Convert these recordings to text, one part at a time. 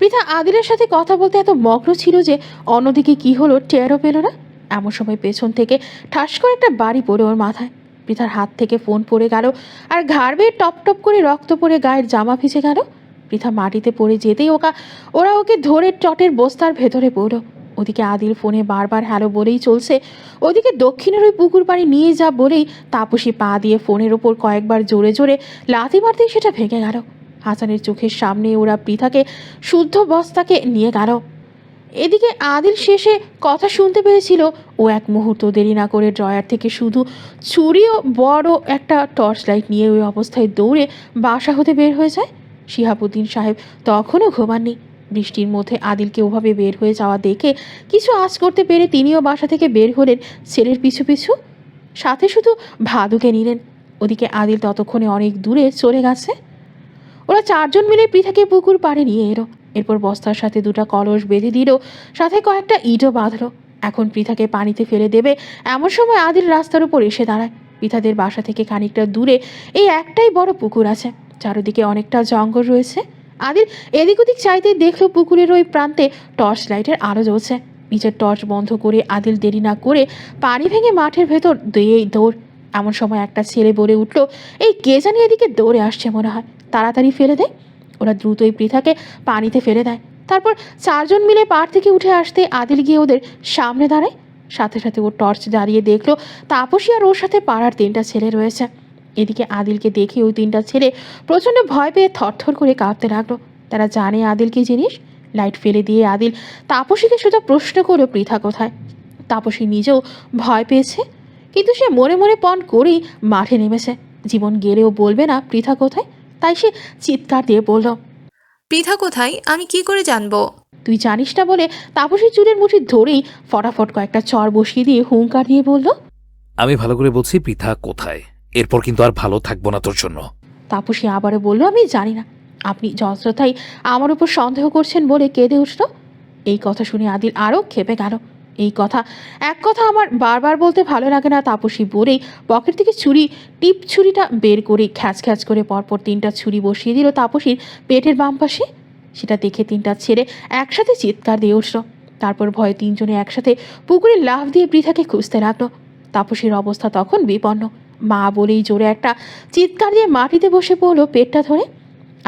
পৃথা আদিলের সাথে কথা বলতে এত মগ্ন ছিল যে অন্যদিকে কি হলো টেরও পেল না। এমন সময় পেছন থেকে ঠাস করে একটা বাড়ি পড়ে ওর মাথায়। পৃথার হাত থেকে ফোন পড়ে গেল আর ঘাড় বেয়ে টপ টপ করে রক্ত পড়ে গায়ের জামা ভিজে গেল। পৃথা মাটিতে পড়ে যেতেই ওরা ওকে ধরে চটের বস্তার ভেতরে পড়ল। ওদিকে আদিল ফোনে বারবার হ্যালো বলেই চলছে, ওদিকে দক্ষিণের ওই পুকুর পাড়ি নিয়ে যা বলেই তাপসী পা দিয়ে ফোনের ওপর কয়েকবার জোরে জোরে লাথি মারতেই সেটা ভেঙে গেল। হাসানের চোখের সামনে ওরা পৃথাকে শুদ্ধ বস্তাকে নিয়ে গেল। এদিকে আদিল শেষে কথা শুনতে পেরেছিল। ও এক মুহূর্ত দেরি না করে ড্রয়ার থেকে শুধু ছুরি ও বড় একটা টর্চ লাইট নিয়ে ওই অবস্থায় দৌড়ে বাসা হতে বের হয়ে যায়। শিহাবুদ্দিন সাহেব তখনও ঘুমাননি। বৃষ্টির মধ্যে আদিলকে ওভাবে বের হয়ে যাওয়া দেখে কিছু আঁচ করতে পেরে তিনিও বাসা থেকে বের হলেন ছেলের পিছু পিছু। সাথে শুধু ভাদুকে নিলেন। ওদিকে আদিল ততক্ষণে অনেক দূরে চলে গেছে। ওরা চারজন মিলে পৃথাকে পুকুর পাড়ে নিয়ে এলো। এরপর বস্তার সাথে দুটো কলস বেঁধে দিল, সাথে কয়েকটা ইটও বাঁধলো। এখন পৃথাকে পানিতে ফেলে দেবে এমন সময় আদিল রাস্তার উপর এসে দাঁড়ায়। পৃথাদের বাসা থেকে খানিকটা দূরে এই একটাই বড় পুকুর আছে, চারিদিকে অনেকটা জঙ্গল রয়েছে। আদিল এদিক ওদিক চাইতেই দেখলো পুকুরের ওই প্রান্তে টর্চ লাইটের আলো জ্বলছে। নিচের টর্চ বন্ধ করে আদিল দেরি না করে পানি ভেঙে মাঠের ভেতর দিয়েই দৌড়। এমন সময় একটা ছেলে বলে উঠলো, এই কে জানি এদিকে দৌড়ে আসছে মনে হয়, তাড়াতাড়ি ফেলে দেয়। ওরা দ্রুতই পৃথাকে পানিতে ফেলে দেয়। তারপর চারজন মিলে পাড় থেকে উঠে আসতে আদিল গিয়ে ওদের সামনে দাঁড়ায়। সাথে সাথে ও টর্চ জ্বালিয়ে দেখলো তাপসী আর ওর সাথে পাড়ার 3টা ছেলে রয়েছে। এদিকে আদিলকে দেখে ওই 3টা ছেলে প্রচণ্ড ভয় পেয়ে থরথর করে কাঁপতে লাগলো। তারা জানে আদিল কি জিনিস। লাইট ফেলে দিয়ে আদিল তাপসীকে সোজা প্রশ্ন করলো পৃথা কোথায়। তাপসী নিজেও ভয় পেয়েছে, কিন্তু সে মনে মনে পণ করেই মাঠে নেমেছে। জীবন গেলেও বলবে না পৃথা কোথায়। তাই সে চিৎকার দিয়ে বলল, পৃথা কোথায়? আমি কি করে জানবো? তুই জানিস না বলে তাপসী চুলের মুঠি ধরেই ফটাফট কয়েকটা চর বসিয়ে দিয়ে হুঙ্কার দিয়ে বলল, আমি ভালো করে বলছি পৃথা কোথায়। এরপর কিন্তু আর ভালো থাকবো না তোর জন্য। তাপসী আবারও বলল, আমি জানি না। আপনি যত্রথাই আমার উপর সন্দেহ করছেন বলে কেঁদে উঠল। এই কথা শুনে আদিল আরও ক্ষেপে গেল। এই কথা এক কথা আমার বারবার বলতে ভালো লাগে না। তাপসী বলেই পকেট থেকে ছুরিটা বের করে খ্যাচ খ্যাচ করে পরপর 3টা ছুরি বসিয়ে দিল তাপসীর পেটের বাম পাশে। সেটা দেখে 3টা ছেলে একসাথে চিৎকার দিয়ে উঠল। তারপর ভয়ে 3জনে একসাথে পুকুরে লাফ দিয়ে পৃথাকে খুঁজতে লাগলো। তাপসীর অবস্থা তখন বিপন্ন। মা বলেই জোরে একটা চিৎকার দিয়ে মাটিতে বসে পড়লো পেটটা ধরে।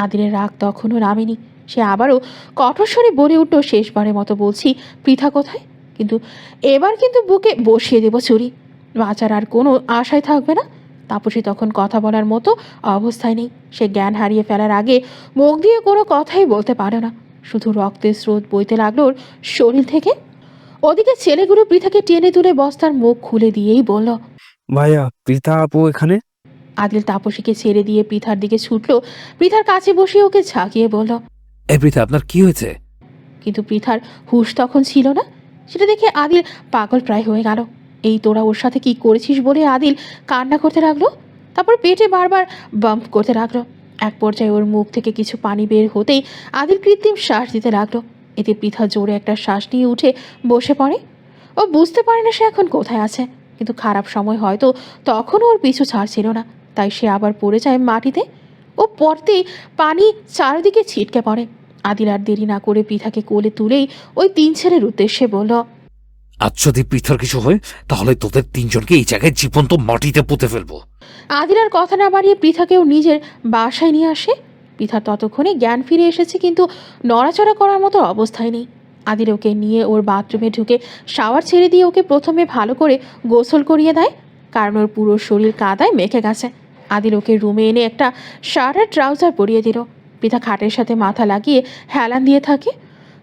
আদিলের রাগ তখনও নামেনি। সে আবারও কঠোর স্বরে বলে উঠল, শেষবারের মতো বলছি পৃথা কোথায়, কিন্তু এবার কিন্তু বুকে বসিয়ে দেব ছুরি। বাঁচার আর কোনো আশায় থাকবে না। তাপসী তখন কথা বলার মতো অবস্থায় নেই। সে জ্ঞান হারিয়ে ফেলার আগে মুখ দিয়ে কোনো কথাই বলতে পারে না। শুধু রক্তের স্রোত বইতে লাগলো ওর শরীর থেকে। ওদিকে ছেলেগুলো পৃথাকে টেনে তুলে বস্তার মুখ খুলে দিয়েই বলল, ভাইয়া পৃথা আপু এখানে। আদিল তাপসীকে ছেড়ে দিয়ে পৃথার দিকে ছুটল। পৃথার কাছে বসে ওকে ঝাঁকিয়ে বলল, এই পৃথা আপনার কি হয়েছে? কিন্তু পৃথার হুঁশ তখন ছিল না। সেটা দেখে আদিল পাগল প্রায় হয়ে গেল। এই তোরা ওর সাথে কি করেছিস বলে আদিল কান্না করতে লাগলো। তারপর পেটে বারবার বাম্প করতে লাগলো। এক পর্যায়ে ওর মুখ থেকে কিছু পানি বের হতেই আদিল কৃত্রিম শ্বাস দিতে লাগলো। এতে পৃথা জোরে একটা শ্বাস নিয়ে উঠে বসে পড়ে। ও বুঝতে পারে না সে এখন কোথায় আছে, কিন্তু খারাপ সময় হয়তো তখনও ওর পিছু ছাড়ছিল না। তাই সে আবার পড়ে যায় মাটিতে। ও পড়তেই পানি চারিদিকে ছিটকে পড়ে। আদিল আর দেরি না করে পৃথাকে কোলে তুলেই ওই 3 ছেলের উদ্দেশ্যে বলল, আজ যদি পৃথার কিছু হয় তাহলে তোদের 3জনকে এই জায়গায় জীবন্ত মাটিতে পুঁতে ফেলবো। আদিল আর কথা না বাড়িয়ে পৃথাকেও নিজের বাসায় নিয়ে আসে। পৃথা ততক্ষণে জ্ঞান ফিরে এসেছে, কিন্তু নড়াচড়া করার মতো অবস্থায় নেই। আদিল ওকে নিয়ে ওর বাথরুমে ঢুকে শাওয়ার ছেড়ে দিয়ে ওকে প্রথমে ভালো করে গোসল করিয়ে দেয়, কারণ ওর পুরো শরীর কাদায় মেখে গেছে। আদিল ওকে রুমে এনে একটা শার্ট আর ট্রাউজার পরিয়ে দিল। পৃথা খাটের সাথে মাথা লাগিয়ে হেলান দিয়ে থাকে।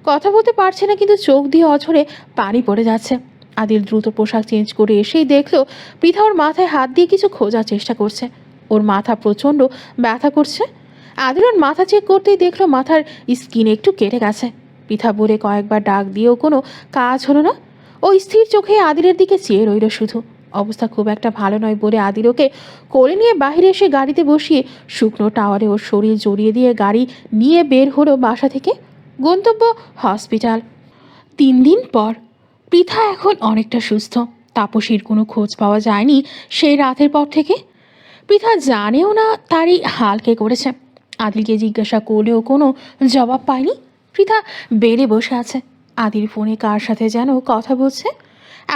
কথা বলতে পারছে না, কিন্তু চোখ দিয়ে অঝরে পানি পড়ে যাচ্ছে। আদিল দ্রুত পোশাক চেঞ্জ করে এসেই দেখলো পৃথা ওর মাথায় হাত দিয়ে কিছু খোঁজার চেষ্টা করছে। ওর মাথা প্রচণ্ড ব্যথা করছে। আদিল ওর মাথা চেক করতেই দেখলো মাথার স্কিন একটু কেটে গেছে। পৃথা বলে কয়েকবার ডাক দিয়েও কোনো কাজ হলো না। ও স্থির চোখে আদিলের দিকে চেয়ে রইল শুধু। অবস্থা খুব একটা ভালো নয় বলে আদিল ওকে কোলে নিয়ে বাইরে এসে গাড়িতে বসিয়ে শুকনো টাওয়ারে ওর শরীর জড়িয়ে দিয়ে গাড়ি নিয়ে বের হলো বাসা থেকে। গন্তব্য হসপিটাল। 3 দিন পর। পৃথা এখন অনেকটা সুস্থ। তাপসীর কোনো খোঁজ পাওয়া যায়নি সেই রাতের পর থেকে। পৃথা জানেও না তারই হালকে করেছে। আদিলকে জিজ্ঞাসা করলেও কোনো জবাব পায়নি। পৃথা বেড়ে বসে আছে। আদিল ফোনে কার সাথে যেন কথা বলছে।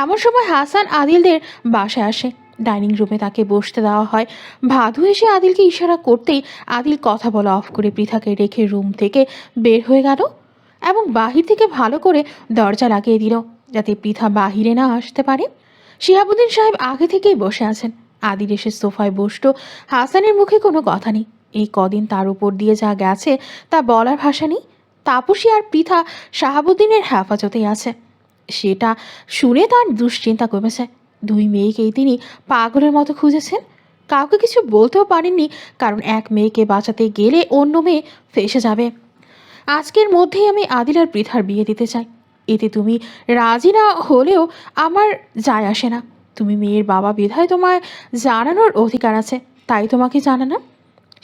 এমন সময় হাসান আদিলদের বাসায় আসে। ডাইনিং রুমে তাকে বসতে দেওয়া হয়। ভাদু এসে আদিলকে ইশারা করতেই আদিল কথা বলা অফ করে পৃথাকে রেখে রুম থেকে বের হয়ে গেল এবং বাহির থেকে ভালো করে দরজা লাগিয়ে দিল যাতে পৃথা বাহিরে না আসতে পারে। শিহাবুদ্দিন সাহেব আগে থেকেই বসে আছেন। আদিল এসে সোফায় বসল। হাসানের মুখে কোনো কথা নেই। এই কদিন তার উপর দিয়ে যা গেছে তা বলার ভাষা নেই। তাপসী আর পৃথা শাহাবুদ্দিনের হেফাজতেই আছে। সেটা শুনে তার দুশ্চিন্তা কমেছে। দুই মেয়েকেই তিনি পাগলের মতো খুঁজেছেন। কাউকে কিছু বলতেও পারেননি, কারণ এক মেয়েকে বাঁচাতে গেলে অন্য মেয়ে ফেঁসে যাবে। আজকের মধ্যেই আমি আদিল আর পৃথার বিয়ে দিতে চাই। এতে তুমি রাজি না হলেও আমার যায় আসে না। তুমি মেয়ের বাবা বিধায় তোমার জানানোর অধিকার আছে, তাই তোমাকে জানানো।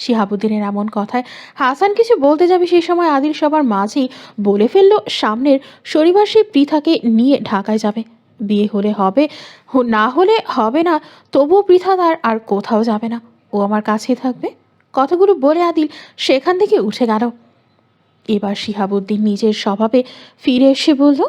শিহাবুদ্দিনের এমন কথায় হাসান কিছু বলতে যাবে, সেই সময় আদিল সবার মাঝেই বলে ফেলল সামনের শনিবার সে পৃথাকে নিয়ে ঢাকায় যাবে। বিয়ে হলে হবে, না হলে হবে না, তবুও পৃথা তার আর কোথাও যাবে না, ও আমার কাছেই থাকবে। কথাগুলো বলে আদিল সেখান থেকে উঠে গেল। এবার শিহাবুদ্দিন নিজের স্বভাবে ফিরে এসে বলল,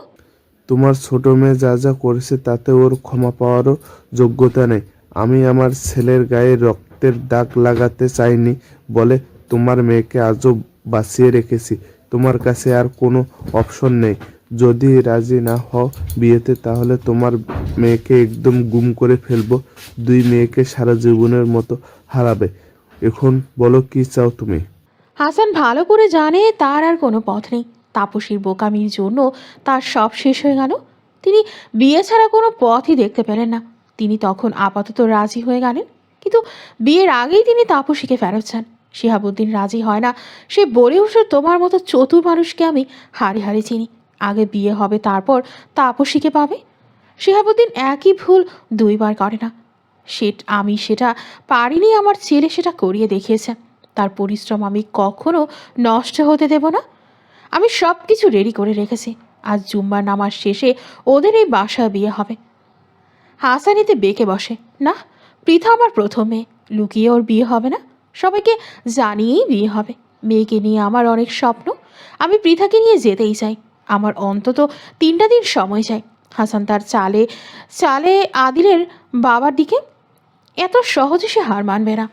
তোমার ছোট মেয়ে যা যা করেছে তাতে ওর ক্ষমা পাওয়ারও যোগ্যতা নেই। আমি আমার ছেলের গায়ে রক্তের দাগ লাগাতে চাইনি বলে তোমার মেয়েকে আজও বাঁচিয়ে রেখেছি। তোমার কাছে আর কোনো অপশন নেই। যদি রাজি না হও বিয়েতে, তাহলে তোমার মেয়েকে একদম গুম করে ফেলবো। দুই মেয়েকে সারা জীবনের মতো হারাবে। এখন বলো কি চাও তুমি? হাসান ভালো করে জানে তার আর কোনো পথ নেই। তাপসীর বোকামির জন্য তার সব শেষ হয়ে গেল। তিনি বিয়ে ছাড়া কোনো পথই দেখতে পেলেন না। তিনি তখন আপাতত রাজি হয়ে গেলেন, কিন্তু বিয়ের আগেই তিনি তাপসীকে ফেরত চান। শিহাবুদ্দিন রাজি হয় না। সে বলে উঠল, তোমার মতো চতুর মানুষকে আমি হাড়ে হাড়ে চিনি। আগে বিয়ে হবে, তারপর তাপসীকে পাবে। শিহাবুদ্দিন একই ভুল দুইবার করে না। আমি সেটা পারিনি, আমার ছেলে সেটা করিয়ে দেখিয়েছে। তার পরিশ্রম আমি কখনো নষ্ট হতে দেব না। আমি সব কিছু রেডি করে রেখেছি। আজ জুম্মার নামাজ শেষে ওদের এই বাসায় বিয়ে হবে। হাসান এতে বেঁকে বসে, না, পৃথা আমার প্রথম মেয়ে, লুকিয়ে ওর বিয়ে হবে না। সবাইকে জানিয়েই বিয়ে হবে। মেয়েকে নিয়ে আমার অনেক স্বপ্ন। আমি পৃথাকে নিয়ে যেতেই চাই। আমার অন্তত 3টা দিন সময় চাই। হাসান তার চালে চালে আদিলের বাবার দিকে। এত সহজে সে হার মানবে না।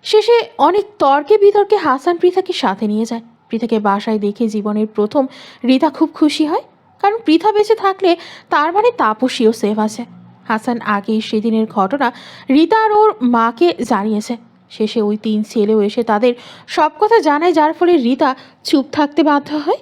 শেষে অনেক তর্কে বিতর্কে হাসান পৃথাকে সাথে নিয়ে যায়। পৃথাকে বাসায় দেখে জীবনের প্রথম রিতা খুব খুশি হয়, কারণ পৃথা বেঁচে থাকলে তার মানে তাপসীও সেফ আছে। হাসান আগেই সেদিনের ঘটনা রিতা আর ওর মাকে জানিয়েছে। শেষে ওই 3 ছেলেও এসে তাদের সব কথা জানায়, যার ফলে রিতা চুপ থাকতে বাধ্য হয়।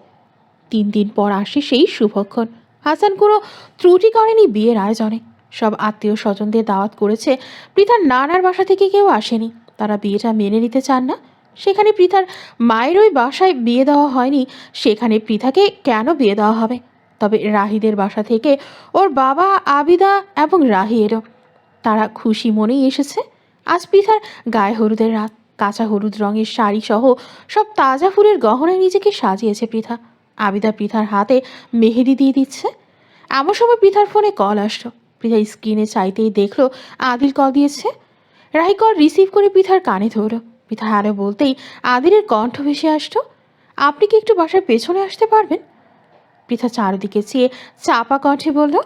3 দিন পর আসে সেই শুভক্ষণ। হাসান কোনো ত্রুটি করেনি বিয়ের আয়োজনে। সব আত্মীয় স্বজনদের দাওয়াত করেছে। পৃথার নানার বাসা থেকে কেউ আসেনি। তারা বিয়েটা মেনে নিতে চান না। সেখানে পৃথার মায়ের ওই বাসায় বিয়ে দেওয়া হয়নি, সেখানে পৃথাকে কেন বিয়ে দেওয়া হবে? তবে রাহিদের বাসা থেকে ওর বাবা, আবিদা এবং রাহি এলো। তারা খুশি মনেই এসেছে। আজ পৃথার গায়ে হলুদের রাত। কাঁচা হলুদ রঙের শাড়ি সহ সব তাজা ফুলের গহনায় নিজেকে সাজিয়েছে পৃথা। আবিদা পৃথার হাতে মেহেদি দিয়ে দিচ্ছে। এমন সময় পৃথার ফোনে কল আসলো। পৃথা স্ক্রিনে চাইতেই দেখলো আদিল কল দিয়েছে। রাহি কল রিসিভ করে পৃথার কানে ধরল। পৃথা হ্যালো বলতেই আদিলের কণ্ঠ ভেসে আসলো, আপনি কি একটু বাসার পেছনে আসতে পারবেন? পৃথা চারদিকে চেয়ে চাপা কণ্ঠে বলল,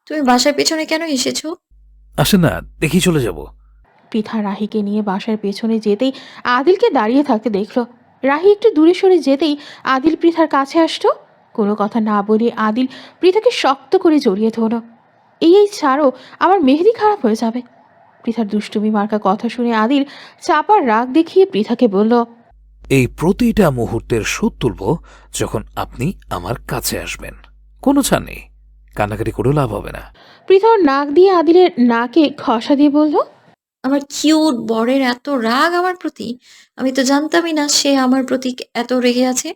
তুমি বাসার পেছনে কেন এসেছো? আসেন না, দেখি চলে যাব। পৃথা রাহিকে নিয়ে বাসার পেছনে যেতেই আদিলকে দাঁড়িয়ে থাকতে দেখল। রাহি একটু দূরে সরে যেতেই আদিল পৃথার কাছে আসতো। কোনো কথা না বলে আদিল পৃথাকে শক্ত করে জড়িয়ে ধরল। এই ছাড়ো, আমার মেহেদি খারাপ হয়ে যাবে। পৃথার দুষ্টুমি মার্কা কথা শুনে আদিল চাপার রাগ দেখিয়ে পৃথাকে বলল, এই প্রতিটা মুহূর্তের শোধ তুলব যখন আপনি আমার কাছে আসবেন। কোনো ছাড় নেই, কান্নাকাটি করেও লাভ হবে না। পৃথার নাক দিয়ে আদিলের নাকে খসা দিয়ে বলল, আমার কিউট বরের এত রাগ আমার প্রতি! আমি তো জানতামই না সে আমার প্রতি এত রেগে আছে।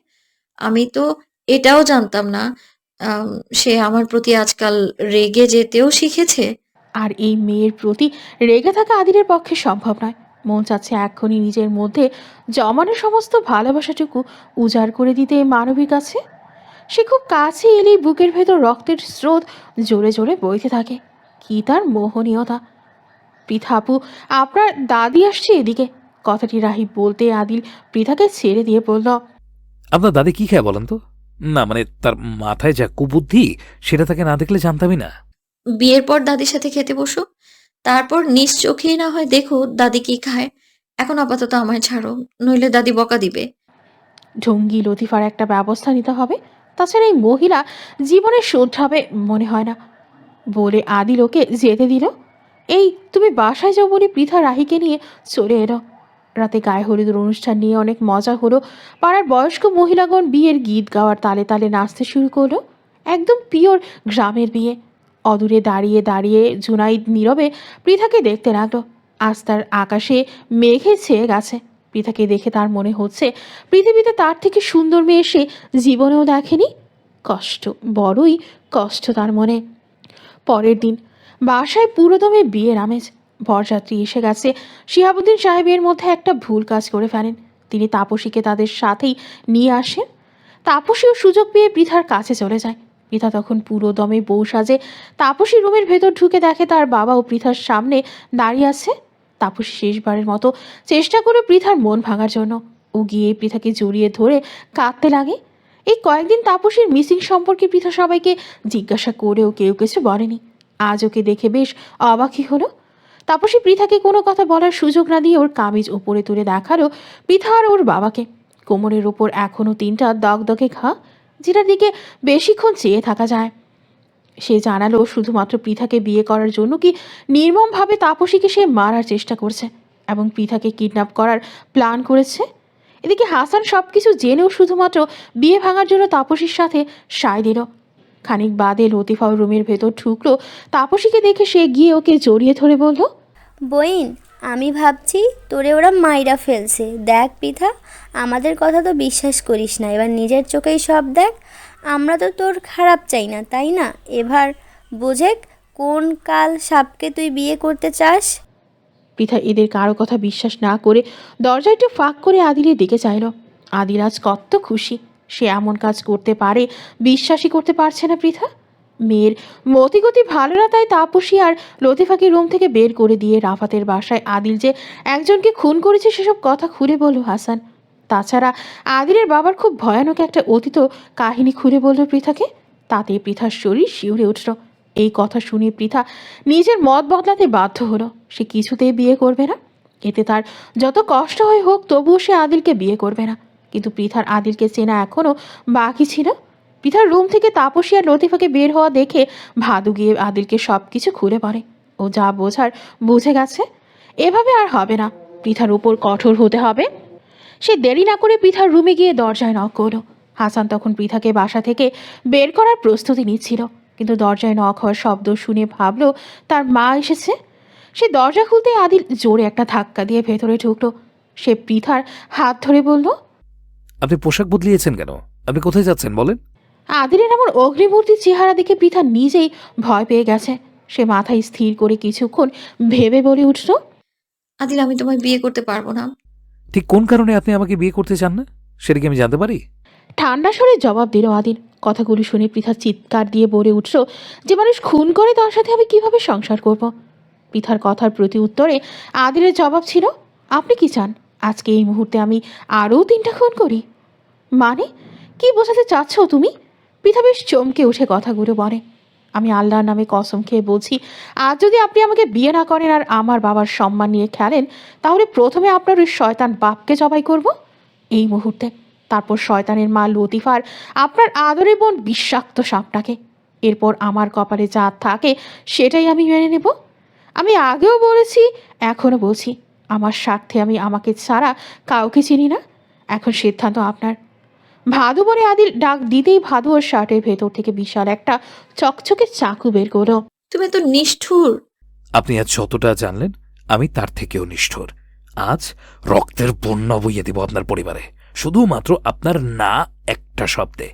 আমি তো এটাও জানতাম না আম, সে আমার প্রতি আজকাল রেগে যেতেও শিখেছে। আর এই মেয়ের প্রতি রেগে থাকা আদিলের পক্ষে সম্ভব নয়। মন চাচ্ছে এক্ষুনি নিজের মধ্যে জমানো সমস্ত ভালোবাসাটুকু উজাড় করে দিতে মানবীর কাছে। সে খুব কাছে এলেই বুকের ভেতর রক্তের স্রোত জোরে জোরে বইতে থাকে। কি তার মোহনীয়তা! পৃথাপু, আপনার দাদি আসছে এদিকে। কথাটি রাহি বলতে আদিল পৃথাকে ছেড়ে দিয়ে বলল, আপনার দাদি কি খায় বলেন তো? না মানে তার মাথায় যা কুবুদ্ধি সেটা তাকে না দেখলে জানতামই না। বিয়ের পর দাদির সাথে খেতে বসো, তারপর নিজ চোখেই না হয় দেখো দাদি কি খায়। এখন আপাতত আমায় ছাড়ো, নইলে দাদি বকা দিবে। ঢঙ্গি লতিফার একটা ব্যবস্থা নিতে হবে, তাছাড়া এই মহিলা জীবনে শুধরাবে মনে হয় না বলে আদিল ওকে যেতে দিল। এই তুমি বাসায় যাও বলে পৃথা রাহিকে নিয়ে চলে এলো। রাতে গায়ে হলুদের অনুষ্ঠান নিয়ে অনেক মজা হলো। পাড়ার বয়স্ক মহিলাগণ বিয়ের গীত গাওয়ার তালে তালে নাচতে শুরু করলো। একদম পিওর গ্রামের বিয়ে। অদূরে দাঁড়িয়ে দাঁড়িয়ে জুনাইদ নীরবে পৃথাকে দেখতে লাগলো। আজ তার আকাশে মেঘে ছেয়ে গেছে। পৃথাকে দেখে তার মনে হচ্ছে পৃথিবীতে তার থেকে সুন্দর মেয়ে সে জীবনেও দেখেনি। কষ্ট, বড়ই কষ্ট তার মনে। পরের দিন বাসায় পুরোদমে বিয়ের আমেজ। বরযাত্রী এসে গেছে। শিহাবুদ্দিন সাহেবের মধ্যে একটা ভুল কাজ করে ফেলেন। তিনি তাপসীকে তাদের সাথেই নিয়ে আসেন। তাপসীও সুযোগ পেয়ে পৃথার কাছে চলে যায়। পৃথা তখন পুরো দমে বউ সাজে। তাপসী রুমের ভেতর ঢুকে দেখে তার বাবা ও পৃথার সামনে দাঁড়িয়ে আছে। তাপসী শেষবারের মতো চেষ্টা করে পৃথার মন ভাঙার জন্য। ও গিয়ে পৃথাকে জড়িয়ে ধরে কাঁদতে লাগে। এই কয়েকদিন তাপসীর মিসিং সম্পর্কে পৃথা সবাইকে জিজ্ঞাসা করেও কেউ কিছু বলেনি। আজ ওকে দেখে বেশ অবাকই হলো। তাপসী পৃথাকে কোনো কথা বলার সুযোগ না দিয়ে ওর কামিজ ওপরে তুলে দেখালো পৃথা আর ওর বাবাকে। কোমরের ওপর এখনও 3টা দগদগে ঘা, যেটার দিকে বেশিক্ষণ চেয়ে থাকা যায়। সে জানালো শুধুমাত্র পৃথাকে বিয়ে করার জন্য কি নির্মমভাবে তাপসীকে সে মারার চেষ্টা করছে এবং পৃথাকে কিডন্যাপ করার প্ল্যান করেছে। এদিকে হাসান সব কিছু জেনেও শুধুমাত্র বিয়ে ভাঙার জন্য তাপসীর সাথে সায় দিল। খানিক বাদে লতিফাও রুমের ভেতর ঢুকলো। তাপসীকে দেখে সে গিয়ে ওকে জড়িয়ে ধরে বলল, বইন, আমি ভাবছি তোরে ওরা মাইরা ফেলছে। দেখ পৃথা, আমাদের কথা তো বিশ্বাস করিস না, এবার নিজের চোখেই সব দেখ। আমরা তো তোর খারাপ চাই না, তাই না? এবার বোঝেক কোন কাল সাপকে তুই বিয়ে করতে চাস। পৃথা এদের কারো কথা বিশ্বাস না করে দরজা একটু ফাঁক করে আদিলের দিকে চাইল। আদিল আজ কত খুশি। সে এমন কাজ করতে পারে বিশ্বাসই করতে পারছে না পৃথা। মেয়ের মতিগতি ভালো না তাই তাপসী আর লতিফাকে রুম থেকে বের করে দিয়ে রাফাতের বাসায় আদিল যে একজনকে খুন করেছে সেসব কথা খুলে বলল হাসান। তাছাড়া আদিলের বাবার খুব ভয়ানক একটা অতীত কাহিনী খুলে বলল পৃথাকে। তাতে পৃথার শরীর শিউরে উঠল। এই কথা শুনে পৃথা নিজের মত বদলাতে বাধ্য হলো। সে কিছুতেই বিয়ে করবে না। এতে তার যত কষ্ট হয় হোক তবুও সে আদিলকে বিয়ে করবে না। কিন্তু পৃথার আদিলকে চেনা এখনও বাকি ছিল। পৃথার রুম থেকে তাপসী আর লতিফাকে বের হওয়া দেখে ভাদু গিয়ে আদিলকে সব কিছু খুলে পড়ে। ও যা বোঝার বুঝে গেছে। এভাবে আর হবে না। পৃথার উপর কঠোর হতে হবে। সে দেরি না করে পৃথার রুমে গিয়ে দরজায় নক করলো। হাসান তখন পৃথাকে বাসা থেকে বের করার প্রস্তুতি নিচ্ছিল, কিন্তু দরজায় নক হওয়ার শব্দ শুনে ভাবলো তার মা এসেছে। সে দরজা খুলতেই আদিল জোরে একটা ধাক্কা দিয়ে ভেতরে ঢুকলো। সে পৃথার হাত ধরে বলল, আপনি পোশাক বদলিয়েছেন কেন? আপনি কোথায় যাচ্ছেন বলেন? আদিলের এমন অগ্নিমূর্তির চেহারা দেখে পৃথা নিজেই ভয় পেয়ে গেছে। সে মাথায় স্থির করে কিছুক্ষণ ভেবে বলে উঠল, আদিল, আমি তোমায় বিয়ে করতে পারবো না। ঠিক কোন কারণে আপনি আমাকে বিয়ে করতে চান না সেটা কি আমি জানতে পারি? ঠান্ডা স্বরে জবাব দিল আদিল। কথাগুলো শুনে পৃথা চিৎকার দিয়ে বলে উঠল, যে মানুষ খুন করে তার সাথে আমি কিভাবে সংসার করব। পৃথার কথার প্রতি উত্তরে আদিলের জবাব ছিল, আপনি কি চান আজকে এই মুহূর্তে আমি আরও 3টা খুন করি? মানে কি বোঝাতে চাচ্ছ তুমি? পৃথা বেশ চমকে উঠে কথাগুলো বলে, আমি আল্লাহর নামে কসম খেয়ে বলছি, আজ যদি আপনি আমাকে বিয়ে না করেন আর আমার বাবার সম্মান নিয়ে খেলেন, তাহলে প্রথমে আপনার ওই শয়তান বাপকে জবাই করব এই মুহূর্তে। তারপর শয়তানের মা লতিফার আপনার আদরে বোন বিষাক্ত সাপটাকে। এরপর আমার কপালে যা থাকে সেটাই আমি মেনে নেব। আমি আগেও বলেছি, এখনও বলছি, আমার স্বার্থে আমি আমাকে ছাড়া কাউকে চিনি না। এখন সিদ্ধান্ত আপনার। ভাদু বলে আদিল ডাক দিতেই ভাদু ওর শার্টের ভেতর থেকে বিশাল একটা চকচকে চাকু বের করো। তুমি তো নিষ্ঠুর। আপনি আজ যতটা জানলেন আমি তার থেকেও নিষ্ঠুর। আজ রক্তের বন্যা বইয়ে দেব আপনার পরিবারে, শুধুমাত্র আপনার না একটা শব্দে।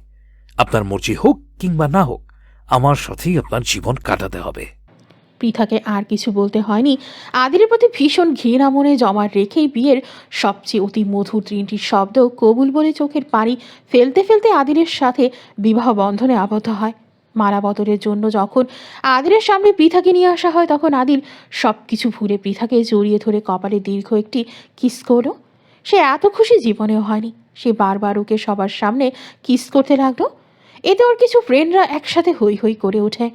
আপনার মর্জি হোক কিংবা না হোক, আমার সাথেই আপনার জীবন কাটাতে হবে। পৃথাকে আর কিছু বলতে হয়নি। আদিলের প্রতি ভীষণ ঘৃণা মনে জমা রেখেই বিয়ের সবচেয়ে অতি মধুর 3টি শব্দ কবুল বলে চোখের পানি ফেলতে ফেলতে আদিলের সাথে বিবাহ বন্ধনে আবদ্ধ হয়। মালা বদলের জন্য যখন আদিলের সামনে পৃথাকে নিয়ে আসা হয়, তখন আদিল সব কিছু ভুলে পৃথাকে জড়িয়ে ধরে কপালে দীর্ঘ একটি কিস করল। সে এত খুশি জীবনেও হয়নি। সে বারবার ওকে সবার সামনে কিস করতে লাগলো। এতে ওর কিছু ফ্রেন্ডরা একসাথে হই হই করে ওঠে।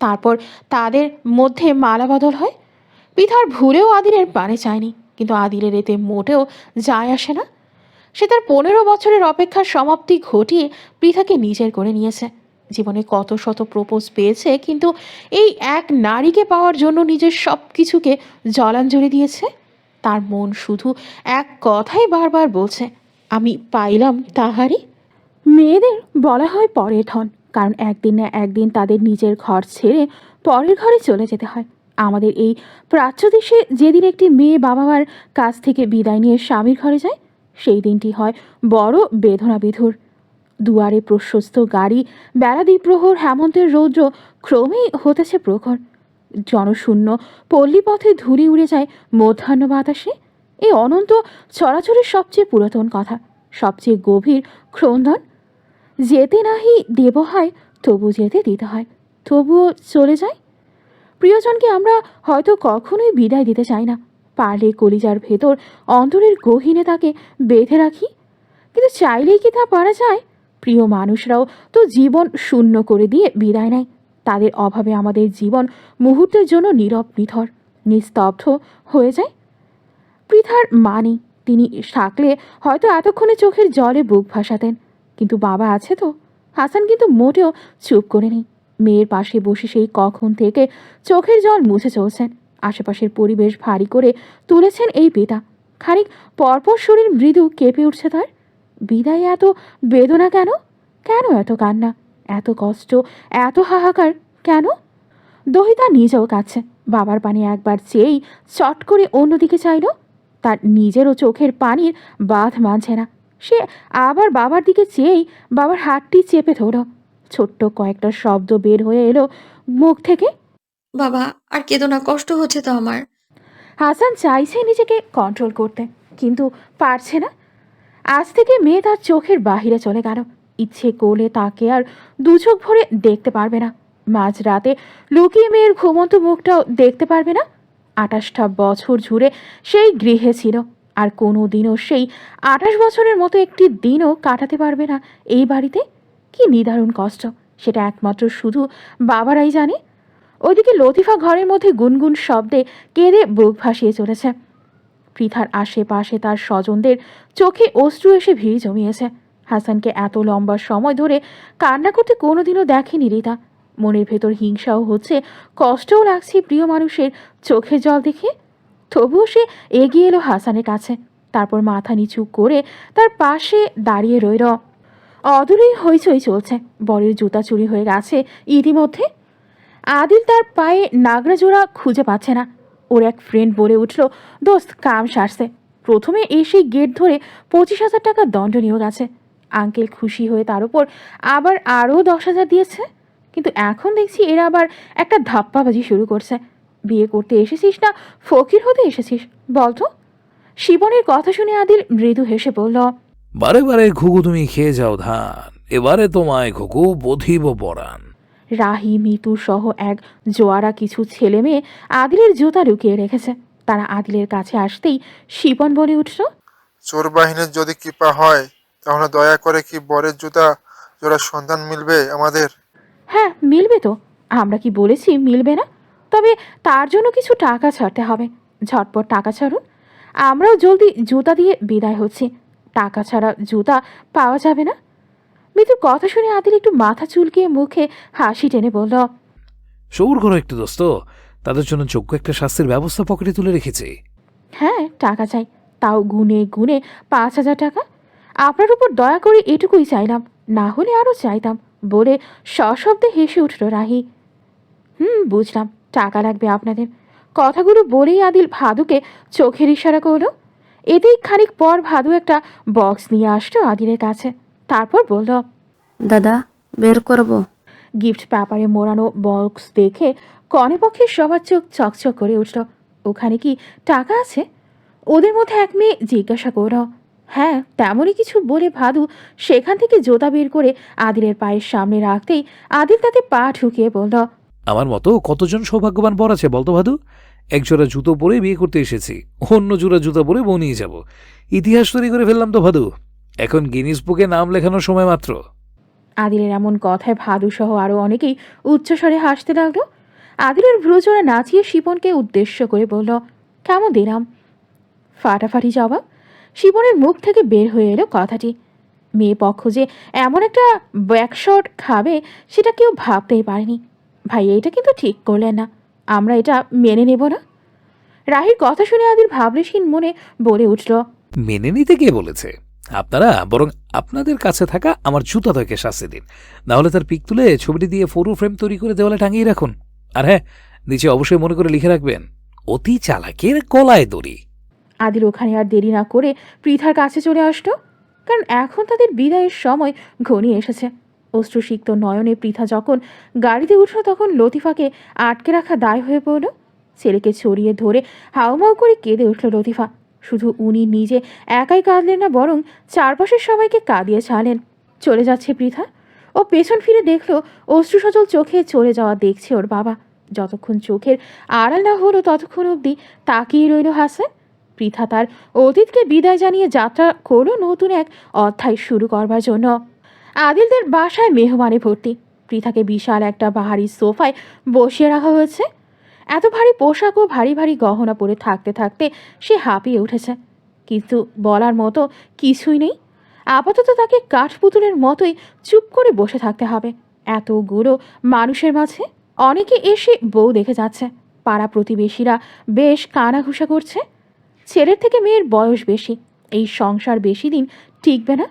তারপর তাদের মধ্যে মালা বদল হয়। পৃথার ভুলেও আদিলের পানে চায়নি, কিন্তু আদিলের এতে মোটেও যায় আসে না। সে তার 15 বছরের অপেক্ষার সমাপ্তি ঘটিয়ে পৃথাকে নিজের করে নিয়েছে। জীবনে কত শত প্রপোজ পেয়েছে, কিন্তু এই এক নারীকে পাওয়ার জন্য নিজের সব কিছুকে জলাঞ্জলি দিয়েছে। তার মন শুধু এক কথাই বারবার বলছে, আমি পাইলাম তাহারই। মেয়েদের বলা হয় পরের ধন, কারণ একদিন না একদিন তাদের নিজের ঘর ছেড়ে পরের ঘরে চলে যেতে হয়। আমাদের এই প্রাচ্য দেশে যেদিন একটি মেয়ে বাবা মার কাছ থেকে বিদায় নিয়ে স্বামীর ঘরে যায়, সেই দিনটি হয় বড় বেদনা বিধুর। দুয়ারে প্রশস্ত গাড়ি, বেলা দ্বিপ্রহর, হেমন্তের রৌদ্র ক্রমেই হতেছে প্রখর। জনশূন্য পল্লীপথে ধূলি উড়ে যায় মধ্যাহ্ন বাতাসে। এই অনন্ত চরাচরের সবচেয়ে পুরাতন কথা, সবচেয়ে গভীর ক্রন্দন। যেতে নাহি দেব হয়, তবু যেতে দিতে হয়, তবুও চলে যায়। প্রিয়জনকে আমরা হয়তো কখনোই বিদায় দিতে চাই না, পারলে কলিজার ভেতর অন্তরের গহীনে তাকে বেঁধে রাখি, কিন্তু চাইলেই কি তা পারা যায়? প্রিয় মানুষরাও তো জীবন শূন্য করে দিয়ে বিদায় নেয়। তাদের অভাবে আমাদের জীবন মুহূর্তের জন্য নীরব, নিথর, নিস্তব্ধ হয়ে যায়। পৃথার মা নেই, তিনি থাকলে হয়তো এতক্ষণে চোখের জলে বুক ভাসাতেন, কিন্তু বাবা আছে তো। হাসান কিন্তু মোটেও চুপ করে নেই। মেয়ের পাশে বসে সেই কখন থেকে চোখের জল মুছে চলছেন। আশেপাশের পরিবেশ ভারী করে তুলেছেন এই পিতা। খানিক পরপর শরীর মৃদু কেঁপে উঠছে তার। বিদায় এত বেদনা কেন? কেন এত কান্না, এত কষ্ট, এত হাহাকার কেন? দহিতা নিজেও কাঁদছে। বাবার পানি একবার চেয়েই চট করে অন্যদিকে চাইল। তার নিজেরও চোখের পানির বাঁধ মানছে না। সে আবার বাবার দিকে চেয়েই বাবার হাতটি চেপে ধরল। ছোট্ট কয়েকটা শব্দ বের হয়ে এলো মুখ থেকে, বাবা আর কেঁদো না, কষ্ট হচ্ছে তো আমার। হাসান চাইছে নিজেকে কন্ট্রোল করতে, কিন্তু পারছে না। আজ থেকে মেয়ে তার চোখের বাহিরে চলে গেল। ইচ্ছে করলে তাকে আর দু চোখ ভরে দেখতে পারবে না। মাঝরাতে লুকিয়ে মেয়ের ঘুমন্ত মুখটাও দেখতে পারবে না। 28টা বছর জুড়ে সেই গৃহে ছিল, আর কোনো দিনও সেই 28 বছরের মতো একটি দিনও কাটাতে পারবে না এই বাড়িতে। কি নিদারুণ কষ্ট, সেটা একমাত্র শুধু বাবারাই জানে। ওইদিকে লতিফা ঘরের মধ্যে গুনগুন শব্দে কেঁদে বুক ভাসিয়ে চলেছে। পৃথার আশেপাশে তার স্বজনদের চোখে অশ্রু এসে ভিড় জমিয়েছে। হাসানকে এত লম্বা সময় ধরে কান্না করতে কোনোদিনও দেখেনি রিতা। মনের ভেতর হিংসাও হচ্ছে, কষ্টও লাগছে প্রিয় মানুষের চোখে জল দেখে। তবুও সে এগিয়ে এলো হাসানের কাছে, তারপর মাথা নিচু করে তার পাশে দাঁড়িয়ে রইল। অদূরেই হইচই চলছে। বরের জুতা চুরি হয়ে গেছে ইতিমধ্যে। আদিল তার পায়ে নাগরা জোড়া খুঁজে পাচ্ছে না। ওর এক ফ্রেন্ড বলে উঠল, দোস্ত কাম সারছে। প্রথমে এসে গেট ধরে 25,000 টাকা দণ্ডনীয় গেছে। আঙ্কেল খুশি হয়ে তার উপর আবার আরও 10,000 দিয়েছে। কিন্তু এখন দেখছি এরা আবার একটা ধাপ্পাবাজি শুরু করছে। বিয়ে করতে এসেছিস না ফকির হতে এসেছিস বলতো? শিবনের কথা শুনে আদিল মৃদু হেসে বলল, বারে বারে ঘুঘু তুমি খেয়ে যাও ধান, এবারে তোমায় ঘুঘু বধিব পরাণ। রাহি, মিতু সহ এক জোয়ারা কিছু ছেলে মেয়ে আদিলের জুতা লুকিয়ে রেখেছে। তারা আদিলের কাছে আসতেই শিবন বলে উঠল, চোর বাহিনীর যদি কৃপা হয় তাহলে দয়া করে কি বরের জুতা জোড়ার সন্ধান মিলবে আমাদের? হ্যাঁ মিলবে তো, আমরা কি বলেছি মিলবে না? তবে তার জন্য কিছু টাকা ছাড়তে হবে। ঝটপট টাকা ছাড়ুন, আমরাও জলদি জুতা দিয়ে বিদায় হচ্ছি। টাকা ছাড়া জুতা পাওয়া যাবে না। মিতুর কথা শুনে আদিল একটু মাথা চুলকিয়ে মুখে হাসি টেনে বলল, সবুর করো একটু দোস্ত, তাদের জন্য যোগ্য একটা শাস্তির ব্যবস্থা পকেটে তুলে রেখেছি। হ্যাঁ টাকা চাই, তাও গুনে গুনে 5,000 টাকা। আপনার উপর দয়া করে এটুকুই চাইলাম, না হলে আরও চাইতাম বলে সশব্দে হেসে উঠল রাহি। বুঝলাম, টাকা লাগবে আপনাদের। কথাগুলো বলেই আদিল ভাদুকে চোখের ইশারা করল। এতেই খানিক পর ভাদু একটা বক্স নিয়ে আসলো আদিলের কাছে। তারপর বলল, দাদা বের করব। গিফট পেপারে মোড়ানো বক্স দেখে কনেপক্ষের সবার চোখ চকচক করে উঠল। ওখানে কি টাকা আছে? ওদের মধ্যে এক মেয়ে জিজ্ঞাসা করল। হ্যাঁ তেমনই কিছু বলে ভাদু সেখান থেকে জোতা বের করে আদিলের পায়ের সামনে রাখতেই আদিল তাতে পা ঢুকিয়ে বলল, আমার মতো কতজন সৌভাগ্যবান বর আছে বলতো ভাদু? একজোড়া জুতো পরে বিয়ে করতে এসেছি, অন্য জোড়া জুতা পরে বউ নিয়ে যাব। ইতিহাস তৈরি করে ফেললাম তো ভাদু। এখন গিনিস বুকে নাম লেখানোর সময় মাত্র। আদিলের এমন কথায় ভাদুসহ আরও অনেকেই উচ্চস্বরে হাসতে লাগলো। আদিলের ভ্রুজোড়া নাচিয়ে শিপনকে উদ্দেশ্য করে বলল, কেমন দিলাম? ফাটাফাটি জবাব। শিপনের মুখ থেকে বের হয়ে এলো কথাটি। মেয়ে পক্ষ যে এমন একটা ব্যাকশট খাবে সেটা কেউ ভাবতেই পারেনি। ভাই এইটা কিন্তু ঠিক করলেন না, আমরা এটা মেনে নেব না। রাহির কথা শুনে আদিল ভাবলেশহীন মনে বলে উঠল, মেনে নিতে কে বলেছে? আপনারা বরং আপনাদের কাছে থাকা আমার জুতা থেকে শাস্তি দিন, নাহলে তার পিক তুলে ছবিটি দিয়ে ফটো ফ্রেম তৈরি করে দেওয়ালে টাঙিয়ে রাখুন। আর হ্যাঁ, নিচে অবশ্যই মনে করে লিখে রাখবেন, অতি চালাকের গলায় দড়ি। আদিল ওখানে আর দেরি না করে পৃথার কাছে চলে আসলো, কারণ এখন তাদের বিদায়ের সময় ঘনিয়ে এসেছে। অশ্রুসিক্ত নয়নে পৃথা যখন গাড়িতে উঠল তখন লতিফাকে আটকে রাখা দায় হয়ে পড়ল। ছেলেকে ছড়িয়ে ধরে হাউমাউ করে কেঁদে উঠল লতিফা। শুধু উনি নিজে একাই কাঁদলেন না, বরং চারপাশের সবাইকে কাঁদিয়ে ছাড়লেন। চলে যাচ্ছে পৃথা। ও পেছন ফিরে দেখল অশ্রুসজল চোখে চলে যাওয়া দেখছে ওর বাবা। যতক্ষণ চোখের আড়াল না হলো ততক্ষণ অবধি তাকিয়ে রইল হাসান। পৃথা তার অতীতকে বিদায় জানিয়ে যাত্রা করলো নতুন এক অধ্যায় শুরু করবার জন্য। আদিলদের বাসায় মেহমানে ভর্তি। পৃথাকে বিশাল একটা বাহারি সোফায় বসিয়ে রাখা হয়েছে। এত ভারী পোশাক ও ভারী ভারী গহনা পরে থাকতে থাকতে সে হাঁপিয়ে উঠেছে, কিন্তু বলার মতো কিছুই নেই। আপাতত তাকে কাঠপুতুলের মতোই চুপ করে বসে থাকতে হবে এতগুলো মানুষের মাঝে। অনেকে এসে বউ দেখে যাচ্ছে। পাড়া প্রতিবেশীরা বেশ কানাঘুষা করছে। ছেলের থেকে মেয়ের বয়স বেশি, এই সংসার বেশি দিন টিকবে না।